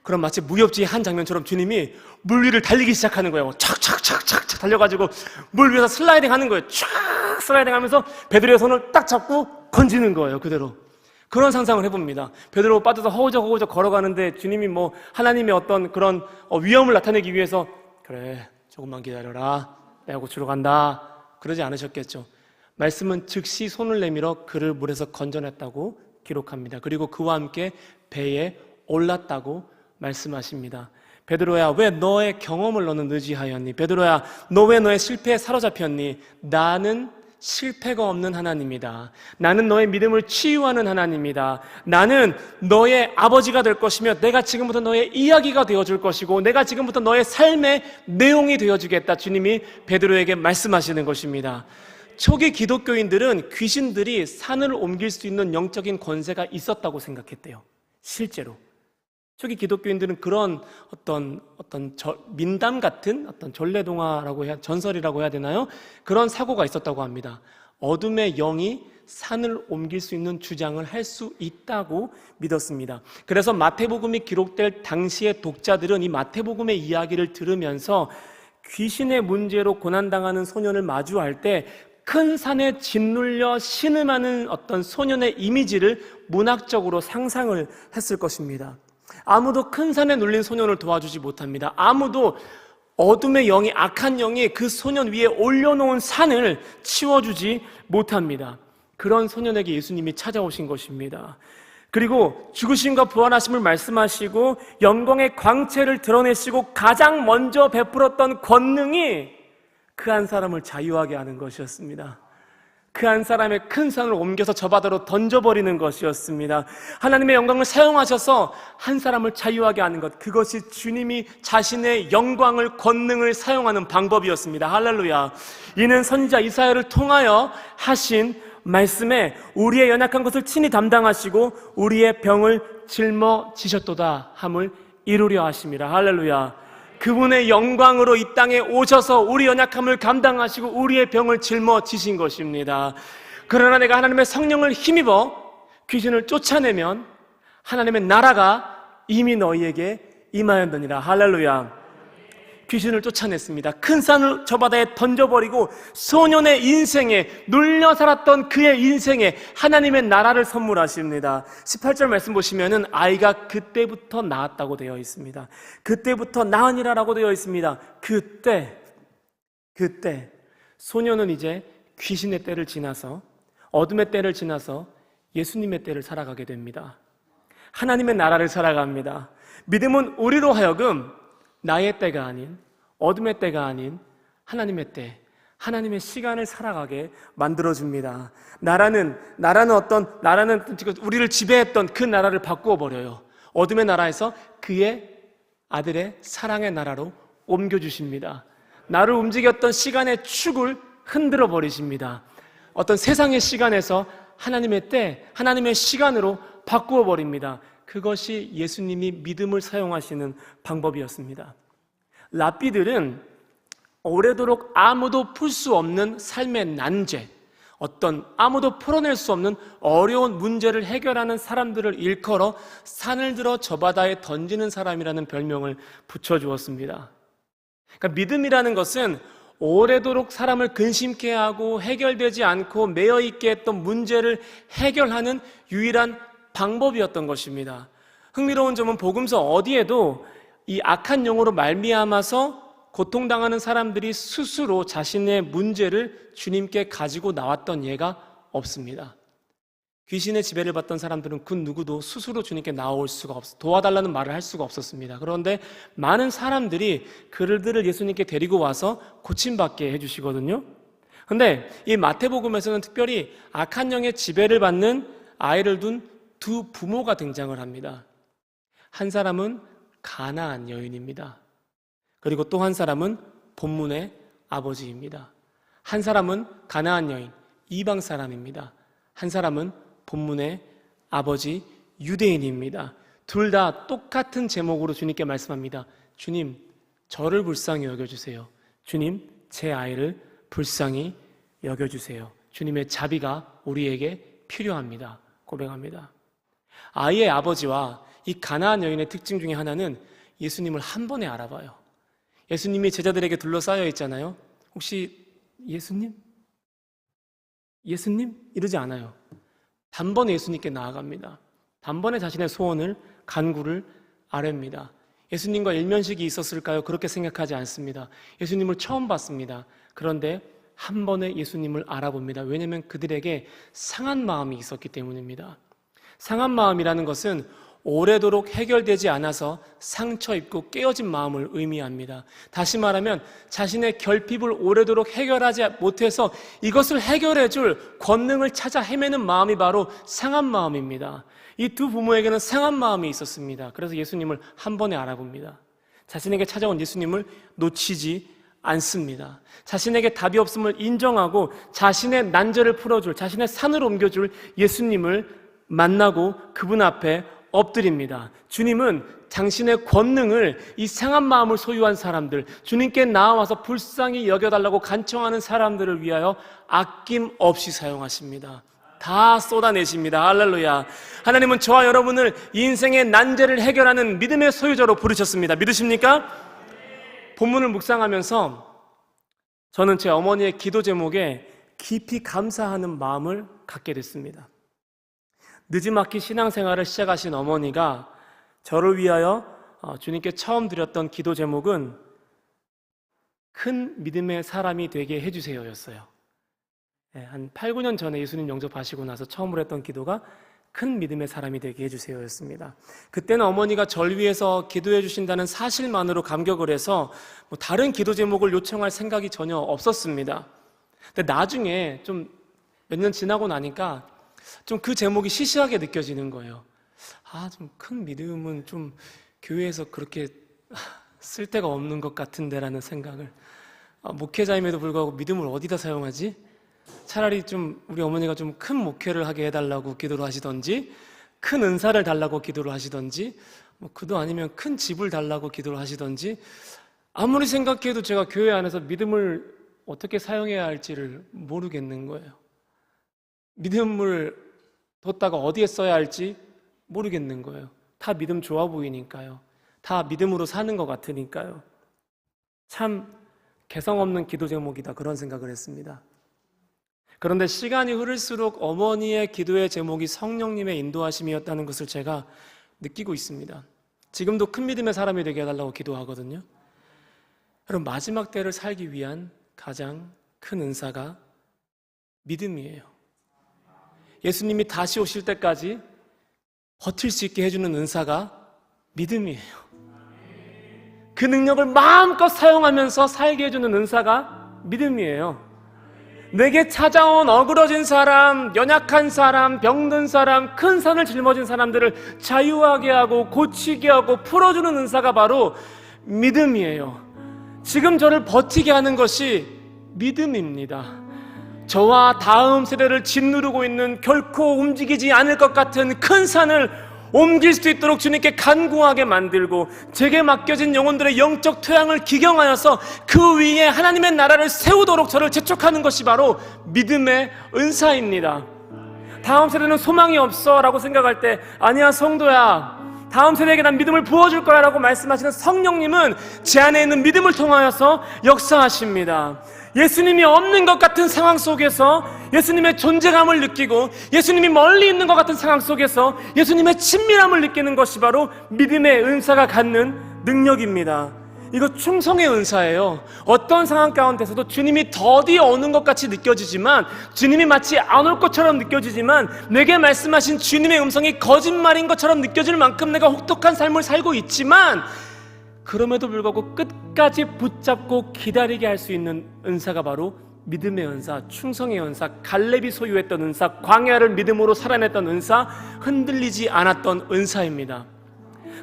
그럼 마치 무협지의 한 장면처럼 주님이 물 위를 달리기 시작하는 거예요. 착착착착착 달려가지고 물 위에서 슬라이딩 하는 거예요. 촥 슬라이딩 하면서 베드로의 손을 딱 잡고 건지는 거예요. 그대로. 그런 상상을 해봅니다. 베드로 빠져서 허우적 걸어가는데 주님이 뭐 하나님의 어떤 그런 위험을 나타내기 위해서 그래 조금만 기다려라 내가 고치러 간다 그러지 않으셨겠죠. 말씀은 즉시 손을 내밀어 그를 물에서 건져냈다고 기록합니다. 그리고 그와 함께 배에 올랐다고 말씀하십니다. 베드로야 왜 너의 경험을 너는 의지하였니? 베드로야 너 왜 너의 실패에 사로잡혔니? 나는 실패가 없는 하나님이다. 나는 너의 믿음을 치유하는 하나님이다. 나는 너의 아버지가 될 것이며 내가 지금부터 너의 이야기가 되어줄 것이고 내가 지금부터 너의 삶의 내용이 되어주겠다. 주님이 베드로에게 말씀하시는 것입니다. 초기 기독교인들은 귀신들이 산을 옮길 수 있는 영적인 권세가 있었다고 생각했대요. 실제로 초기 기독교인들은 그런 어떤 민담 같은 어떤 전래동화라고 전설이라고 해야 되나요? 그런 사고가 있었다고 합니다. 어둠의 영이 산을 옮길 수 있는 주장을 할 수 있다고 믿었습니다. 그래서 마태복음이 기록될 당시의 독자들은 이 마태복음의 이야기를 들으면서 귀신의 문제로 고난당하는 소년을 마주할 때 큰 산에 짓눌려 신음하는 어떤 소년의 이미지를 문학적으로 상상을 했을 것입니다. 아무도 큰 산에 눌린 소년을 도와주지 못합니다. 아무도 어둠의 영이, 악한 영이 그 소년 위에 올려놓은 산을 치워주지 못합니다. 그런 소년에게 예수님이 찾아오신 것입니다. 그리고 죽으심과 부활하심을 말씀하시고 영광의 광채를 드러내시고 가장 먼저 베풀었던 권능이 그 한 사람을 자유하게 하는 것이었습니다. 그 한 사람의 큰 산을 옮겨서 저 바다로 던져버리는 것이었습니다. 하나님의 영광을 사용하셔서 한 사람을 자유하게 하는 것, 그것이 주님이 자신의 영광을, 권능을 사용하는 방법이었습니다. 할렐루야. 이는 선지자 이사야를 통하여 하신 말씀에 우리의 연약한 것을 친히 담당하시고 우리의 병을 짊어지셨도다 함을 이루려 하심이라. 할렐루야. 그분의 영광으로 이 땅에 오셔서 우리 연약함을 감당하시고 우리의 병을 짊어지신 것입니다. 그러나 내가 하나님의 성령을 힘입어 귀신을 쫓아내면 하나님의 나라가 이미 너희에게 임하였느니라. 할렐루야. 귀신을 쫓아냈습니다. 큰 산을 저 바다에 던져버리고 소년의 인생에, 눌려 살았던 그의 인생에 하나님의 나라를 선물하십니다. 18절 말씀 보시면은 아이가 그때부터 낳았다고 되어 있습니다. 그때부터 낳으니라라고 되어 있습니다. 그때 소년은 이제 귀신의 때를 지나서, 어둠의 때를 지나서 예수님의 때를 살아가게 됩니다. 하나님의 나라를 살아갑니다. 믿음은 우리로 하여금 나의 때가 아닌, 어둠의 때가 아닌 하나님의 때, 하나님의 시간을 살아가게 만들어줍니다. 나라는 우리를 지배했던 그 나라를 바꾸어 버려요. 어둠의 나라에서 그의 아들의 사랑의 나라로 옮겨주십니다. 나를 움직였던 시간의 축을 흔들어 버리십니다. 어떤 세상의 시간에서 하나님의 때, 하나님의 시간으로 바꾸어 버립니다. 그것이 예수님이 믿음을 사용하시는 방법이었습니다. 랍비들은 오래도록 아무도 풀 수 없는 삶의 난제, 어떤 아무도 풀어낼 수 없는 어려운 문제를 해결하는 사람들을 일컬어 산을 들어 저 바다에 던지는 사람이라는 별명을 붙여주었습니다. 그러니까 믿음이라는 것은 오래도록 사람을 근심케 하고 해결되지 않고 매여있게 했던 문제를 해결하는 유일한 방법이었던 것입니다. 흥미로운 점은 복음서 어디에도 이 악한 영으로 말미암아서 고통당하는 사람들이 스스로 자신의 문제를 주님께 가지고 나왔던 예가 없습니다. 귀신의 지배를 받던 사람들은 그 누구도 스스로 주님께 나올 수가 도와달라는 말을 할 수가 없었습니다. 그런데 많은 사람들이 그들을 예수님께 데리고 와서 고침받게 해주시거든요. 그런데 이 마태복음에서는 특별히 악한 영의 지배를 받는 아이를 둔 두 부모가 등장을 합니다. 한 사람은 가나안 여인입니다. 그리고 또 한 사람은 본문의 아버지입니다. 한 사람은 가나안 여인, 이방 사람입니다. 한 사람은 본문의 아버지, 유대인입니다. 둘 다 똑같은 제목으로 주님께 말씀합니다. 주님, 저를 불쌍히 여겨주세요. 주님, 제 아이를 불쌍히 여겨주세요. 주님의 자비가 우리에게 필요합니다. 고백합니다. 아이의 아버지와 이 가나안 여인의 특징 중에 하나는 예수님을 한 번에 알아봐요. 예수님이 제자들에게 둘러싸여 있잖아요. 혹시 예수님? 예수님? 이러지 않아요. 단번에 예수님께 나아갑니다. 단번에 자신의 소원을, 간구를 아뢰입니다. 예수님과 일면식이 있었을까요? 그렇게 생각하지 않습니다. 예수님을 처음 봤습니다. 그런데 한 번에 예수님을 알아봅니다. 왜냐하면 그들에게 상한 마음이 있었기 때문입니다. 상한 마음이라는 것은 오래도록 해결되지 않아서 상처 입고 깨어진 마음을 의미합니다. 다시 말하면 자신의 결핍을 오래도록 해결하지 못해서 이것을 해결해줄 권능을 찾아 헤매는 마음이 바로 상한 마음입니다. 이 두 부모에게는 상한 마음이 있었습니다. 그래서 예수님을 한 번에 알아봅니다. 자신에게 찾아온 예수님을 놓치지 않습니다. 자신에게 답이 없음을 인정하고 자신의 난제를 풀어줄, 자신의 산을 옮겨줄 예수님을 만나고 그분 앞에 엎드립니다. 주님은 당신의 권능을 이 상한 마음을 소유한 사람들, 주님께 나와서 불쌍히 여겨달라고 간청하는 사람들을 위하여 아낌없이 사용하십니다. 다 쏟아내십니다. 할렐루야. 하나님은 저와 여러분을 인생의 난제를 해결하는 믿음의 소유자로 부르셨습니다. 믿으십니까? 본문을 묵상하면서 저는 제 어머니의 기도 제목에 깊이 감사하는 마음을 갖게 됐습니다. 늦지막히 신앙생활을 시작하신 어머니가 저를 위하여 주님께 처음 드렸던 기도 제목은 큰 믿음의 사람이 되게 해주세요였어요. 한 8, 9년 전에 예수님 영접하시고 나서 처음으로 했던 기도가 큰 믿음의 사람이 되게 해주세요였습니다. 그때는 어머니가 절 위해서 기도해 주신다는 사실만으로 감격을 해서 다른 기도 제목을 요청할 생각이 전혀 없었습니다. 근데 나중에 좀 몇 년 지나고 나니까 좀 그 제목이 시시하게 느껴지는 거예요. 좀 큰 믿음은 좀 교회에서 그렇게 쓸 데가 없는 것 같은데라는 생각을, 목회자임에도 불구하고 믿음을 어디다 사용하지? 차라리 좀 우리 어머니가 좀 큰 목회를 하게 해달라고 기도를 하시던지, 큰 은사를 달라고 기도를 하시던지, 그도 아니면 큰 집을 달라고 기도를 하시던지, 아무리 생각해도 제가 교회 안에서 믿음을 어떻게 사용해야 할지를 모르겠는 거예요. 믿음을 뒀다가 어디에 써야 할지 모르겠는 거예요. 다 믿음 좋아 보이니까요. 다 믿음으로 사는 것 같으니까요. 참 개성 없는 기도 제목이다, 그런 생각을 했습니다. 그런데 시간이 흐를수록 어머니의 기도의 제목이 성령님의 인도하심이었다는 것을 제가 느끼고 있습니다. 지금도 큰 믿음의 사람이 되게 해달라고 기도하거든요. 여러분, 마지막 때를 살기 위한 가장 큰 은사가 믿음이에요. 예수님이 다시 오실 때까지 버틸 수 있게 해주는 은사가 믿음이에요. 그 능력을 마음껏 사용하면서 살게 해주는 은사가 믿음이에요. 내게 찾아온 어그러진 사람, 연약한 사람, 병든 사람, 큰 산을 짊어진 사람들을 자유하게 하고 고치게 하고 풀어주는 은사가 바로 믿음이에요. 지금 저를 버티게 하는 것이 믿음입니다. 저와 다음 세대를 짓누르고 있는 결코 움직이지 않을 것 같은 큰 산을 옮길 수 있도록 주님께 간구하게 만들고 제게 맡겨진 영혼들의 영적 토양을 기경하여서 그 위에 하나님의 나라를 세우도록 저를 재촉하는 것이 바로 믿음의 은사입니다. 다음 세대는 소망이 없어 라고 생각할 때, 아니야 성도야, 다음 세대에게 난 믿음을 부어줄 거야 라고 말씀하시는 성령님은 제 안에 있는 믿음을 통하여서 역사하십니다. 예수님이 없는 것 같은 상황 속에서 예수님의 존재감을 느끼고 예수님이 멀리 있는 것 같은 상황 속에서 예수님의 친밀함을 느끼는 것이 바로 믿음의 은사가 갖는 능력입니다. 이거 충성의 은사예요. 어떤 상황 가운데서도 주님이 더디 오는 것 같이 느껴지지만, 주님이 마치 안 올 것처럼 느껴지지만, 내게 말씀하신 주님의 음성이 거짓말인 것처럼 느껴질 만큼 내가 혹독한 삶을 살고 있지만, 그럼에도 불구하고 끝까지 붙잡고 기다리게 할 수 있는 은사가 바로 믿음의 은사, 충성의 은사, 갈렙이 소유했던 은사, 광야를 믿음으로 살아냈던 은사, 흔들리지 않았던 은사입니다.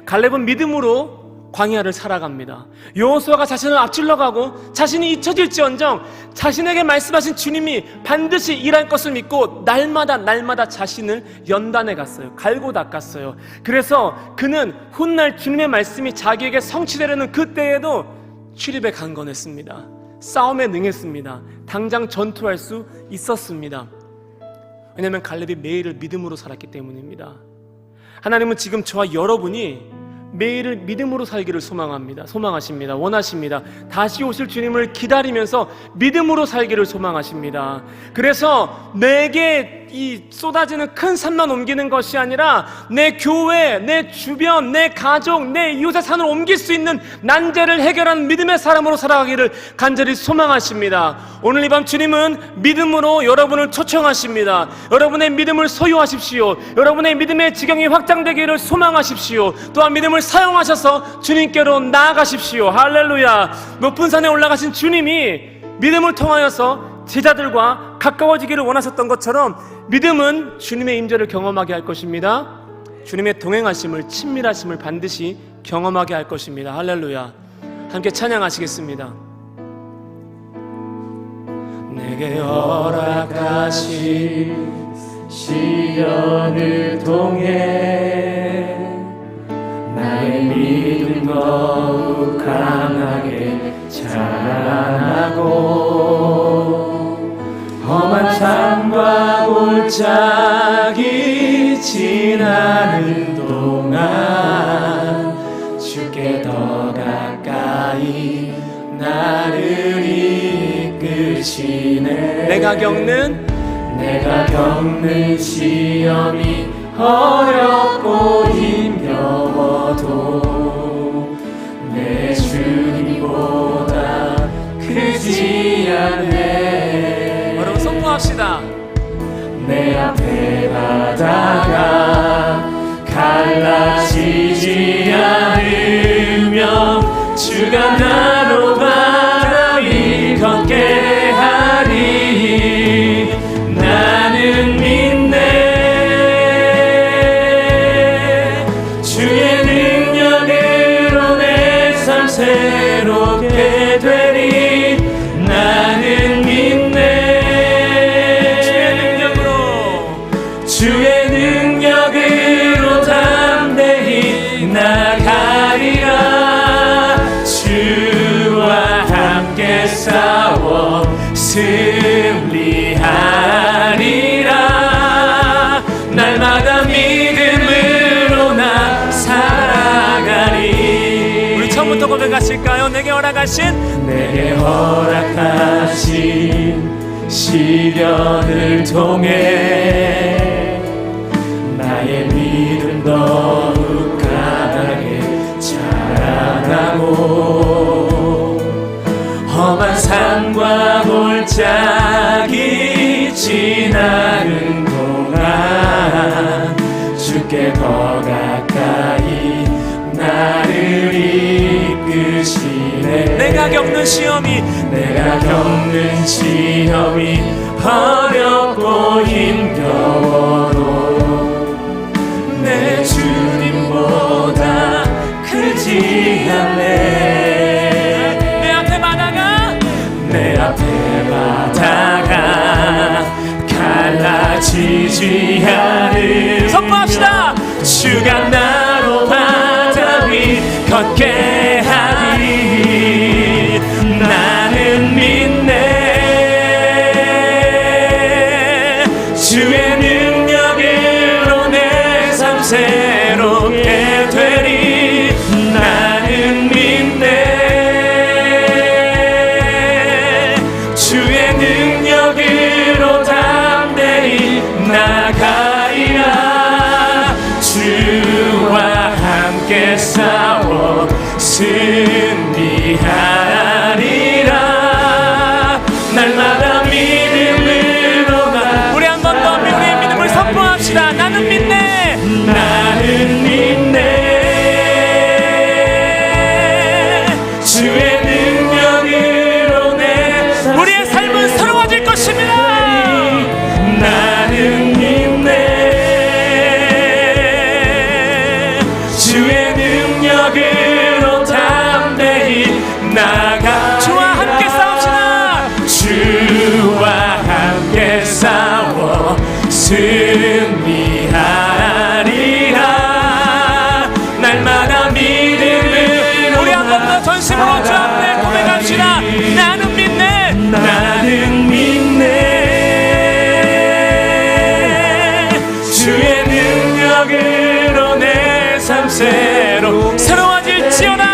갈렙은 믿음으로 광야를 살아갑니다. 여호수아가 자신을 앞질러가고 자신이 잊혀질지언정 자신에게 말씀하신 주님이 반드시 일할 것을 믿고 날마다 자신을 연단해 갔어요. 갈고 닦았어요. 그래서 그는 훗날 주님의 말씀이 자기에게 성취되려는 그때에도 출입에 강건했습니다. 싸움에 능했습니다. 당장 전투할 수 있었습니다. 왜냐하면 갈렙이 매일을 믿음으로 살았기 때문입니다. 하나님은 지금 저와 여러분이 매일을 믿음으로 살기를 소망하십니다. 원하십니다. 다시 오실 주님을 기다리면서 믿음으로 살기를 소망하십니다. 그래서 내게 이 쏟아지는 큰 산만 옮기는 것이 아니라 내 교회, 내 주변, 내 가족, 내 이웃의 산을 옮길 수 있는 난제를 해결하는 믿음의 사람으로 살아가기를 간절히 소망하십니다. 오늘 이 밤 주님은 믿음으로 여러분을 초청하십니다. 여러분의 믿음을 소유하십시오. 여러분의 믿음의 지경이 확장되기를 소망하십시오. 또한 믿음을 사용하셔서 주님께로 나아가십시오. 할렐루야. 높은 산에 올라가신 주님이 믿음을 통하여서 제자들과 가까워지기를 원하셨던 것처럼 믿음은 주님의 임재를 경험하게 할 것입니다. 주님의 동행하심을, 친밀하심을 반드시 경험하게 할 것입니다. 할렐루야. 함께 찬양하시겠습니다. 내게 허락하신 시련을 통해 나의 믿음 더욱 강하게 자라나고 험한 삶과 골짜기 지나는 동안 주께 더 가까이 나를 이끄시네. 내가 겪는 시험이 어렵고 힘겨워도 내 주님보다 크지 않네. 여러분 선포합시다. 내 앞에 바다가 갈라지지 않으며 주가 나로 바다 위 걷게 하리. 나는 믿네. 주의 능력으로 내 삶 새롭게 되리. 나는 믿네. 주의 능력으로 담대히 나가리라. 주와 함께 싸워 승리하리라. 날마다 믿음으로 나 살아가리. 우리 처음부터 고백하실까요? 내게 허락하신 시련을 통해 나의 믿음 더욱 강하게 자라나고 험한 산과 골짜기 지나는 동안 주께 더 가까이 내가 겪는 시험이 어렵고 힘겨워도 내 주님보다 크지 않네. 내 앞에 바다가 갈라지지 않을 선포합시다. 주가 나로 바다 위 걷게 하리. 나는 믿네. 주의 능력으로 내 삶 새롭게 되리. 나는 믿네. 주의 능력으로 담대히 나가리라. 주와 함께 싸워 승리하리라. 날마다 믿음으로 나. 우리 한 번 더 우리의 믿음을 선포합시다. 나는 믿네. 나는 믿네. 주의 능력으로 내 삶 우리의 삶은 새로워질 것입니다. 나는 믿네. 주의 능력으로 담대히 나가. 주와 함께 싸웁시다. 주와 함께 싸워 승리하리라. 날마다 믿음으로. 우리 한 번 더 전심으로 주 앞에 고백합시다. 나는 믿네. 나는 믿네. 주의 능력으로 내 삶 새로워질지어다.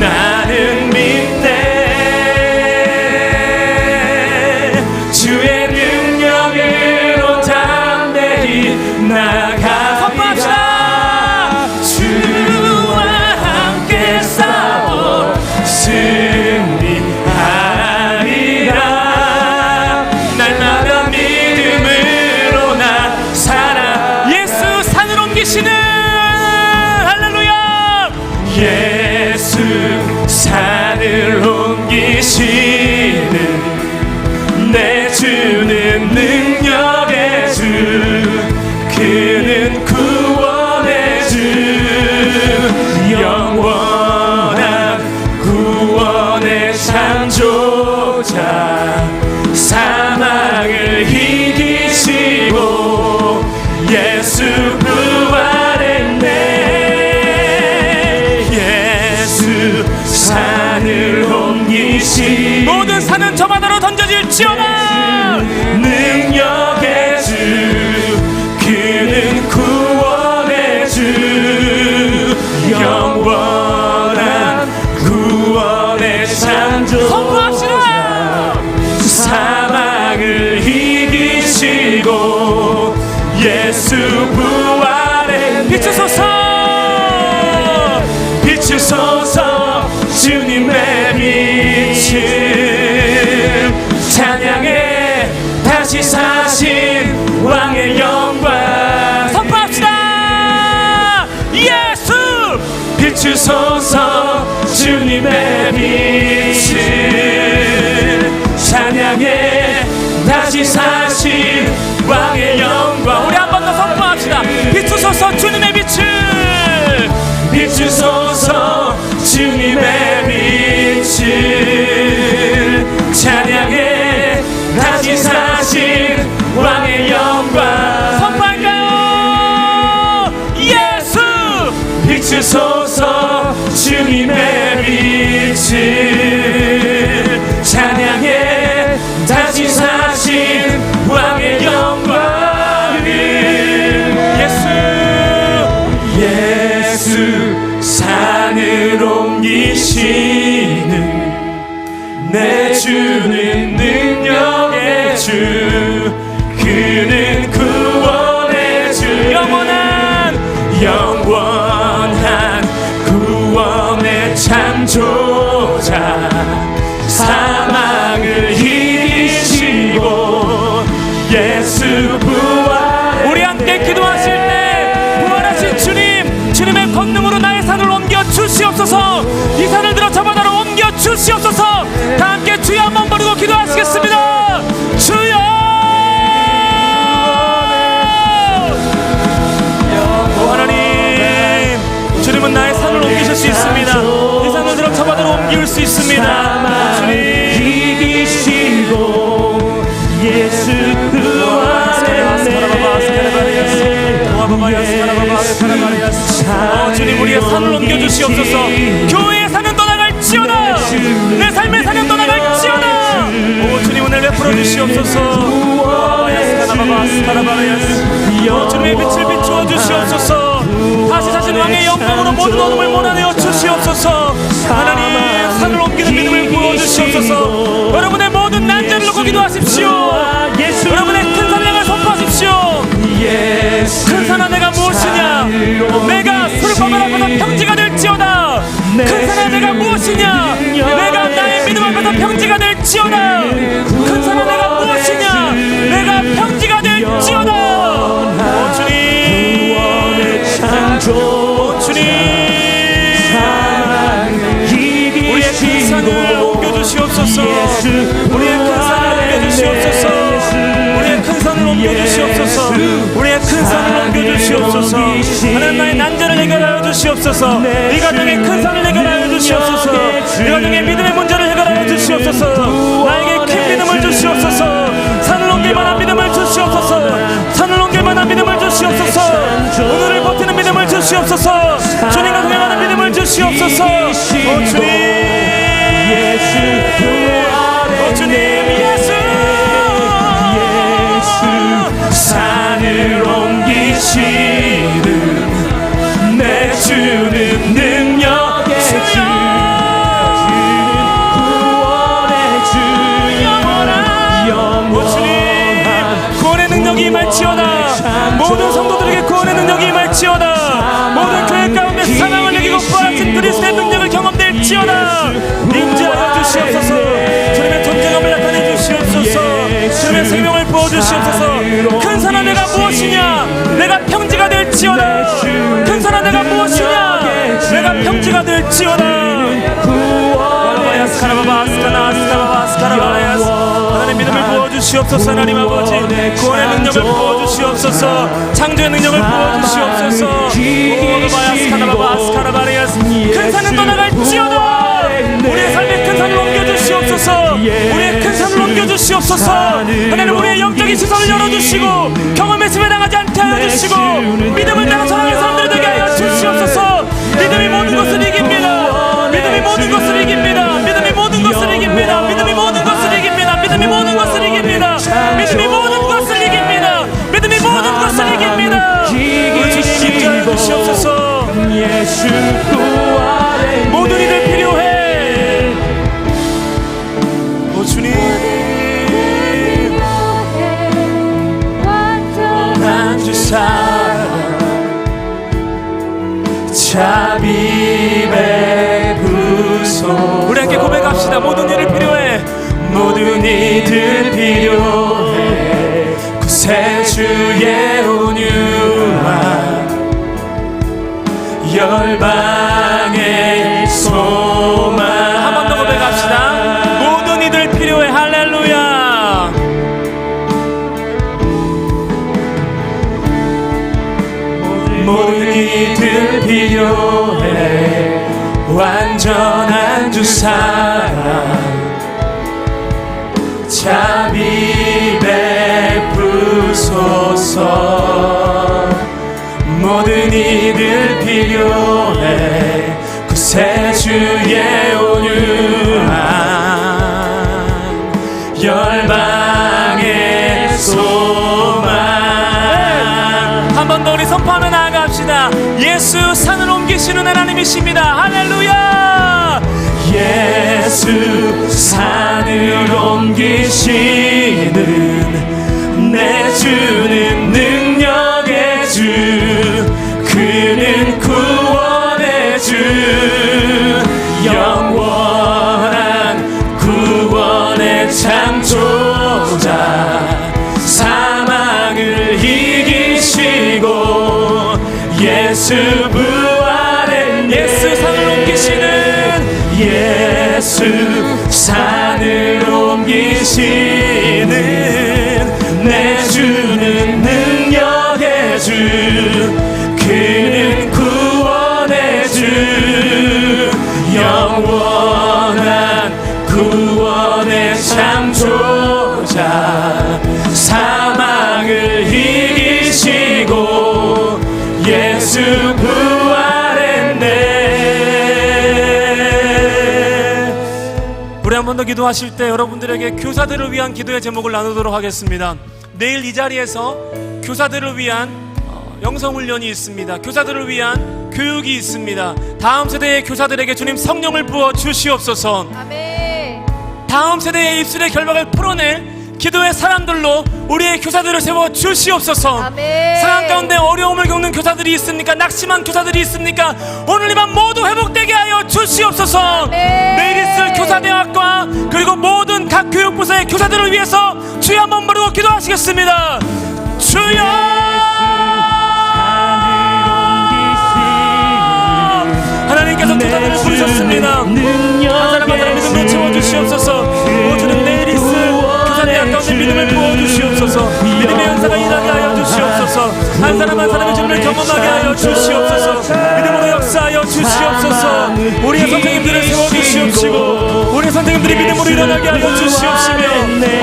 나는 믿네. 주의 능력으로 담대히 나가리라. 주와 함께 싸워 승리하리라. 날마다 믿음으로 나 살아. 예수 산을 옮기시는 할렐루야. 예수 산을 옮기시는 내 주는 능력의 주. 그는 구원의 주. 영원한 구원의 창조자. 사망을 이기시고 예수 부활했네. 예수 산을 옮기시. 모든 산은 저 바다로 던져질지어다. 능력의 주. 그는 구원의 주. 영원한 구원의 창조자. 선포합시다. 사망을 이기시고 예수 부활의 비추소서. 비추소서. 주님의 빛을 찬양해. 다시 사신 왕의 영광 선포합시다. 예수 비추소서. 주님의 빛을 찬양해. 다시 사신 왕의 영광. 우리 한 번 더 선포합시다. 비추소서 주님의 빛을. 비추소서. 주님의 빛을 찬양해. 다시 사신 왕의 영광. 선포할까요? 예수 비추소서. 주님의 빛을 찬양해. 다시 사신 왕의 영광을. 예수 사 옮길 수 있습니다. 주님 이기시고 예수 그 안에 주님 우리의 산을 옮겨주시옵소서. 교회의 산은 떠나갈지어다. 내 삶의 산은 떠나갈지어다. 오 주님 오늘 베풀어 주시옵소서. 주님의 빛을 비추어 주시옵소서. 다시 자신 왕의 영광으로 모든 어둠을 몰아내어 주시옵소서. 하나님 산을 옮기는 믿음을 부어주시옵소서. 여러분의 모든 난제를 놓고 기도하십시오. 여러분의 큰 산을 향해 선포하십시오. 큰 산아 내가 무엇이냐. 내가 수르바벨 앞에서 평지가 될지어다. 큰 산아 내가 무엇이냐. 내가 나의 믿음 앞에서 평지가 될지어다. 큰 산아 내가 무엇이냐. 내가 평지가 될지어다. 오 주님 오 주님 우리의 큰 산을 옮겨주시옵소서. 우리의 큰 산을 옮겨주시옵소서. 우리의 큰 산을 옮겨주시옵소서. 우리의 큰 산을 옮겨주시옵소서. 하나님 나의 난제를 해결하여 주시옵소서. 이 가정의 큰 산을 해결하여 주시옵소서. 이 가정의 믿음의 문제를 해결하여 주시옵소서. 나에게 큰 믿음을 주시옵소서. 산을 옮길 만한 믿음을 주시옵소서. 산을 옮길 만한 믿음을 주시옵소서. 오늘을 버티는 믿음을 주시옵소서. 주님과 동행하는 믿음을 주시옵소서. 오 주님 오 주님 예수 산을 옮기시는 내 주는 능력의 주 구원의 주 영원한 구원의 능력이 임할지어다. 모든 성도들에게 구원의 능력이 임할지어다. 모든 교회 가운데 사랑을 여기고 부활하신 그리스도의 능력을 경험될지어다. 임재하여 주시옵소서. 주님의 존재감을 나타내 주시옵소서. 주님의 생명을 부어주시옵소서. 큰 산아 내가 무엇이냐. 내가 평지가 될지어다. 큰 산아 내가 무엇이냐. 내가 평지가 될지어다. 하나님 믿음을 부어주시옵소서. 하나님 아버지 구원의 능력을 부어주시옵소서. 창조의 능력을 부어주시옵소서. 큰 산은 떠나갈지어다. 우리의 삶의 큰 산을 옮겨주시옵소서. 우리의 큰 산을 옮겨주시옵소서. 하나님 우리의 영적인 시선을 열어주시고 경험의 습에 당하지 않게 하여 주시고 믿음을 따라 전하는 사람들이 되게 하여 주시옵소서. 믿음이 모든 것을 이깁니다. 믿음이 모든 것을 이깁니다. 믿음이 모든 것을 이깁니다. 믿음이 모든 것을 이깁니다. 믿음이 모든 것을 이깁니다. 믿음이 모든 것을 이깁니다. 믿음이 모든 것을 이깁니다. 우리 주님 임재하여 주시옵소서. 모든 이들 필요해. 오 주님 난 주 사랑 자비 베푸소. 우리 함께 고백합시다. 모든 일을 필요해. 모든 이들 필요해. 구세주의 온유한 열방의 소망. 한 번 더 고백합시다. 모든 이들 필요해. 할렐루야. 모든 이들 필요해. 완전한 주 사랑 자비 베푸소서. 모든 이들 필요해. 구세주의 온유한 열방의 소망. 한 번 더 우리 선포하며 나아갑시다. 예수 산을 옮기시는 하나님이십니다. 할렐루야. 예수 산을 옮기시는 내 주는 능력의 주. 그는 구원의 주. 영원한 구원의 창조자. 사망을 이기시고 예수 부활의 예수 산을 옮기시는 예수 산을 옮기시는 내 주는 능력의 주. 그는 구원의 주. 영원 구원의 창조자 사망을 이기시고 예수 부활했네. 우리 한 번 더 기도하실 때 여러분들에게 교사들을 위한 기도의 제목을 나누도록 하겠습니다. 내일 이 자리에서 교사들을 위한 영성훈련이 있습니다. 교사들을 위한 교육이 있습니다. 다음 세대의 교사들에게 주님 성령을 부어 주시옵소서. 아멘. 다음 세대의 입술의 결박을 풀어낼 기도의 사람들로 우리의 교사들을 세워 주시옵소서. 아멘. 상황 가운데 어려움을 겪는 교사들이 있습니까? 낙심한 교사들이 있습니까? 오늘 이 밤 모두 회복되게 하여 주시옵소서. 아멘. 내일 있을 교사대학과 그리고 모든 각 교육부서의 교사들을 위해서 주여 한번 부르고 기도하시겠습니다. 주여, 하나님께서 교사들을 부르셨습니다. 한 사람 한 사람 믿음으로 채워주시옵소서. 주님 내일 있을 교사대학 가운데 믿음을 부어주시옵소서. 믿음의 은사가 일하게 하여 주시옵소서. 한 사람 한 사람의 주님을 경험하게 하여 주시옵소서. 믿음으로 역사하여 주시옵소서. 우리의 선생님들을 세워주시옵시고 우리의 선생님들이 믿음으로 일어나게 하여 주시옵시며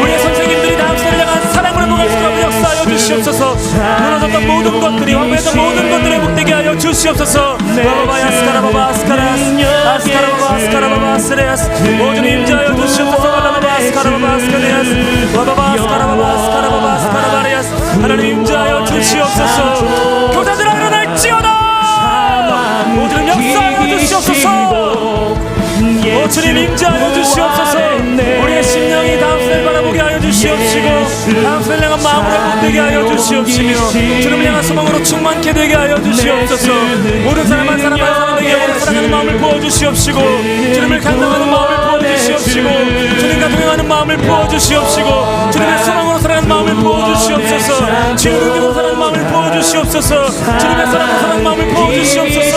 우리의 선생님들이 다음 세대를 향한 사랑으로 행복할 수 있도록 역사하여 주시옵소서. 무너졌던 모든 것들이 황폐했던 모든 것들을 회복되게 하여 주시옵소서. 바바바야스카라바바 아스카라스 아스카라바바 아스카라바바 아스레야스. 모든 임자하여 주시옵소서. 바바바바 아스카라바바 아스카레야스 바바바 아스카라바바 아스카라바바 아스카라바레야스. 하나님 임자하여 주시옵소서. 교사들아 일어날지어다. 모든 역사하여 주시옵소서. 오 주님 임자하여 주시옵소서. 우리의 심령이 다음 세대를 바라보게 하여 주시옵시고 다음 세대를 향한 마음으로 회복되게 하여 주시옵시며 주님을 향한 소망으로 충만케 되게 하여 주시옵소서. 모든 사람 한 사람 한 사람에게 오늘 사랑하는 마음을 부어주시옵시고 주님을 간당하는 마음을 부어주시옵시고 주님과 동행하는 마음을 부어주시옵시고 주님의 소망으로 살아가는 마음을 부어주시옵소서. 주의 능력으로 살아가는 마음을 부어주시옵소서. 주님의 사랑으로 살아가는 마음을 부어주시옵소서.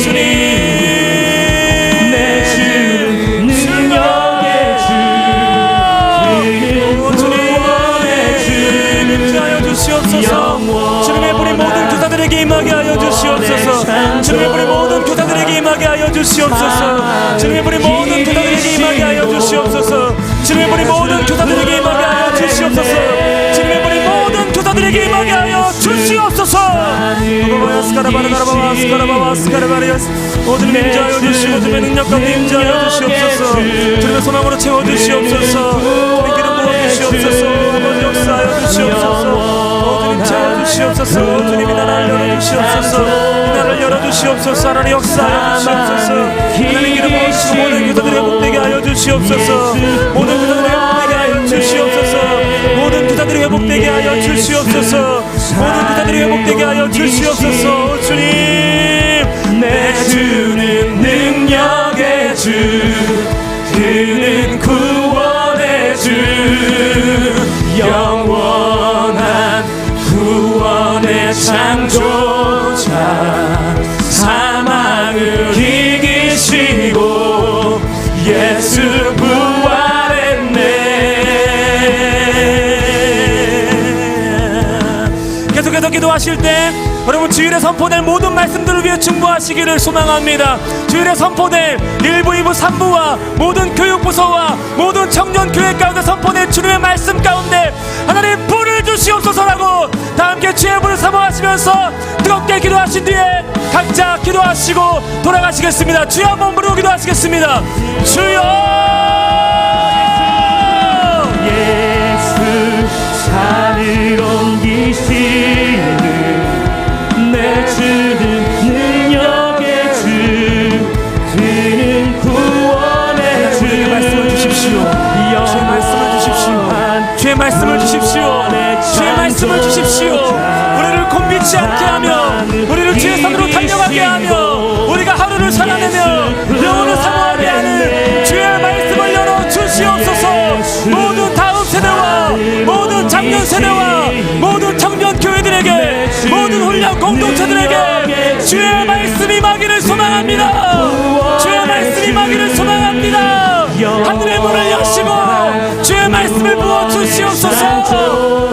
주님 내 주 능력의 주 주님의 임하여 주시옵소서. 주님의 불이 모든 교사들에게 임하게 하여 주시옵소서. 주님의 불이 모든 교사들에게 임하게 하여 주시옵소서. 주님의 불이 모든 교사들에게 임하게 하여 주시옵소서. 주님의 불이 모든 교사들에게 임하게 하여 주시옵소서. 주님의 불이 모든 교사들에게 임하게 하여 주시옵소서. 주님 임자하여 주시고 주님의 능력 가운데 임자하여 주시옵소서. 주님의 소망으로 채워주시옵소서. 주님 기름 부어주시옵소서. 아버지 역사하여 주시옵소서. 주님 채워주시옵소서. 주님이 나라를 열어주시옵소서. 나라를 열어주시옵소서. 하나님 역사하여 주시옵소서. 하나님 기름 부어주시고 모든 교사들의 회복되게 하여 주시옵소서. 모든 교사들의 회복되게 하여 주시옵소서. 모든 교사들이 회복되게 하여 주시옵소서. 모든 교사들이 회복되게 하여 주시옵소서. 주님 내 주는 능력의 주 그는 구원의 주 영원한 구원의 창조자 사망을 이기시고 예수 부활했네. 계속해서 기도하실 때 여러분 주일에 선포될 모든 말씀들을 위해 충고하시기를 소망합니다. 주일에 선포될 1부, 2부, 3부와 모든 교육부서와 모든 청년교회 가운데 선포될 주님의 말씀 가운데 하나님 불을 주시옵소서라고 다 함께 주의 불을 사모하시면서 뜨겁게 기도하신 뒤에 각자 기도하시고 돌아가시겠습니다. 주여 한번 부르고 기도하시겠습니다. 주여 예수 산을 옮기시는 내 주는 능력의 주 그는 구원의 주. 주의 말씀을 주십시오. 주의 말씀을 주십시오. 주의 말씀을 주십시오. 주의 말씀을 주십시오. 우리를 곤비치 않게 하며 우리를 주의 산으로 달려가게 하며 우리가 하루를 살아내며 영혼을 사모하게 하는 주의 말씀을 열어 주시옵소서. 모든 다음 세대와 모든 작년 세대와 모든 청년 교회들에게 모든 훈련 공동체들에게 주의 말씀이 임하기를 소망합니다. 주의 말씀이 임하기를 소망합니다. 하늘의 문을 여시고 주의 말씀을 부어 주시옵소서.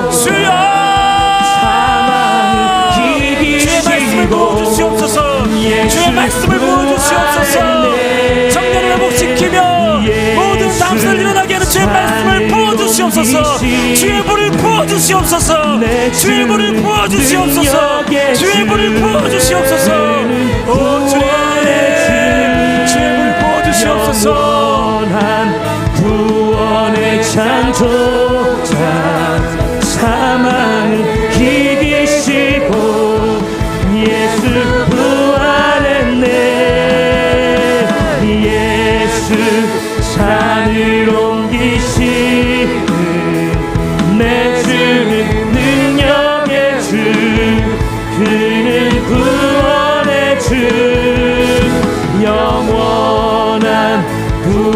주여 주시옵소서. 주의 불을 부어 주시옵소서. 주의 불을 부어 주시옵소서. 오 주님, 주의 불을 부어 주시옵소서. 구원의 창조자 사망을 이기시고 예수 부활했네. 예수 산을 옮기시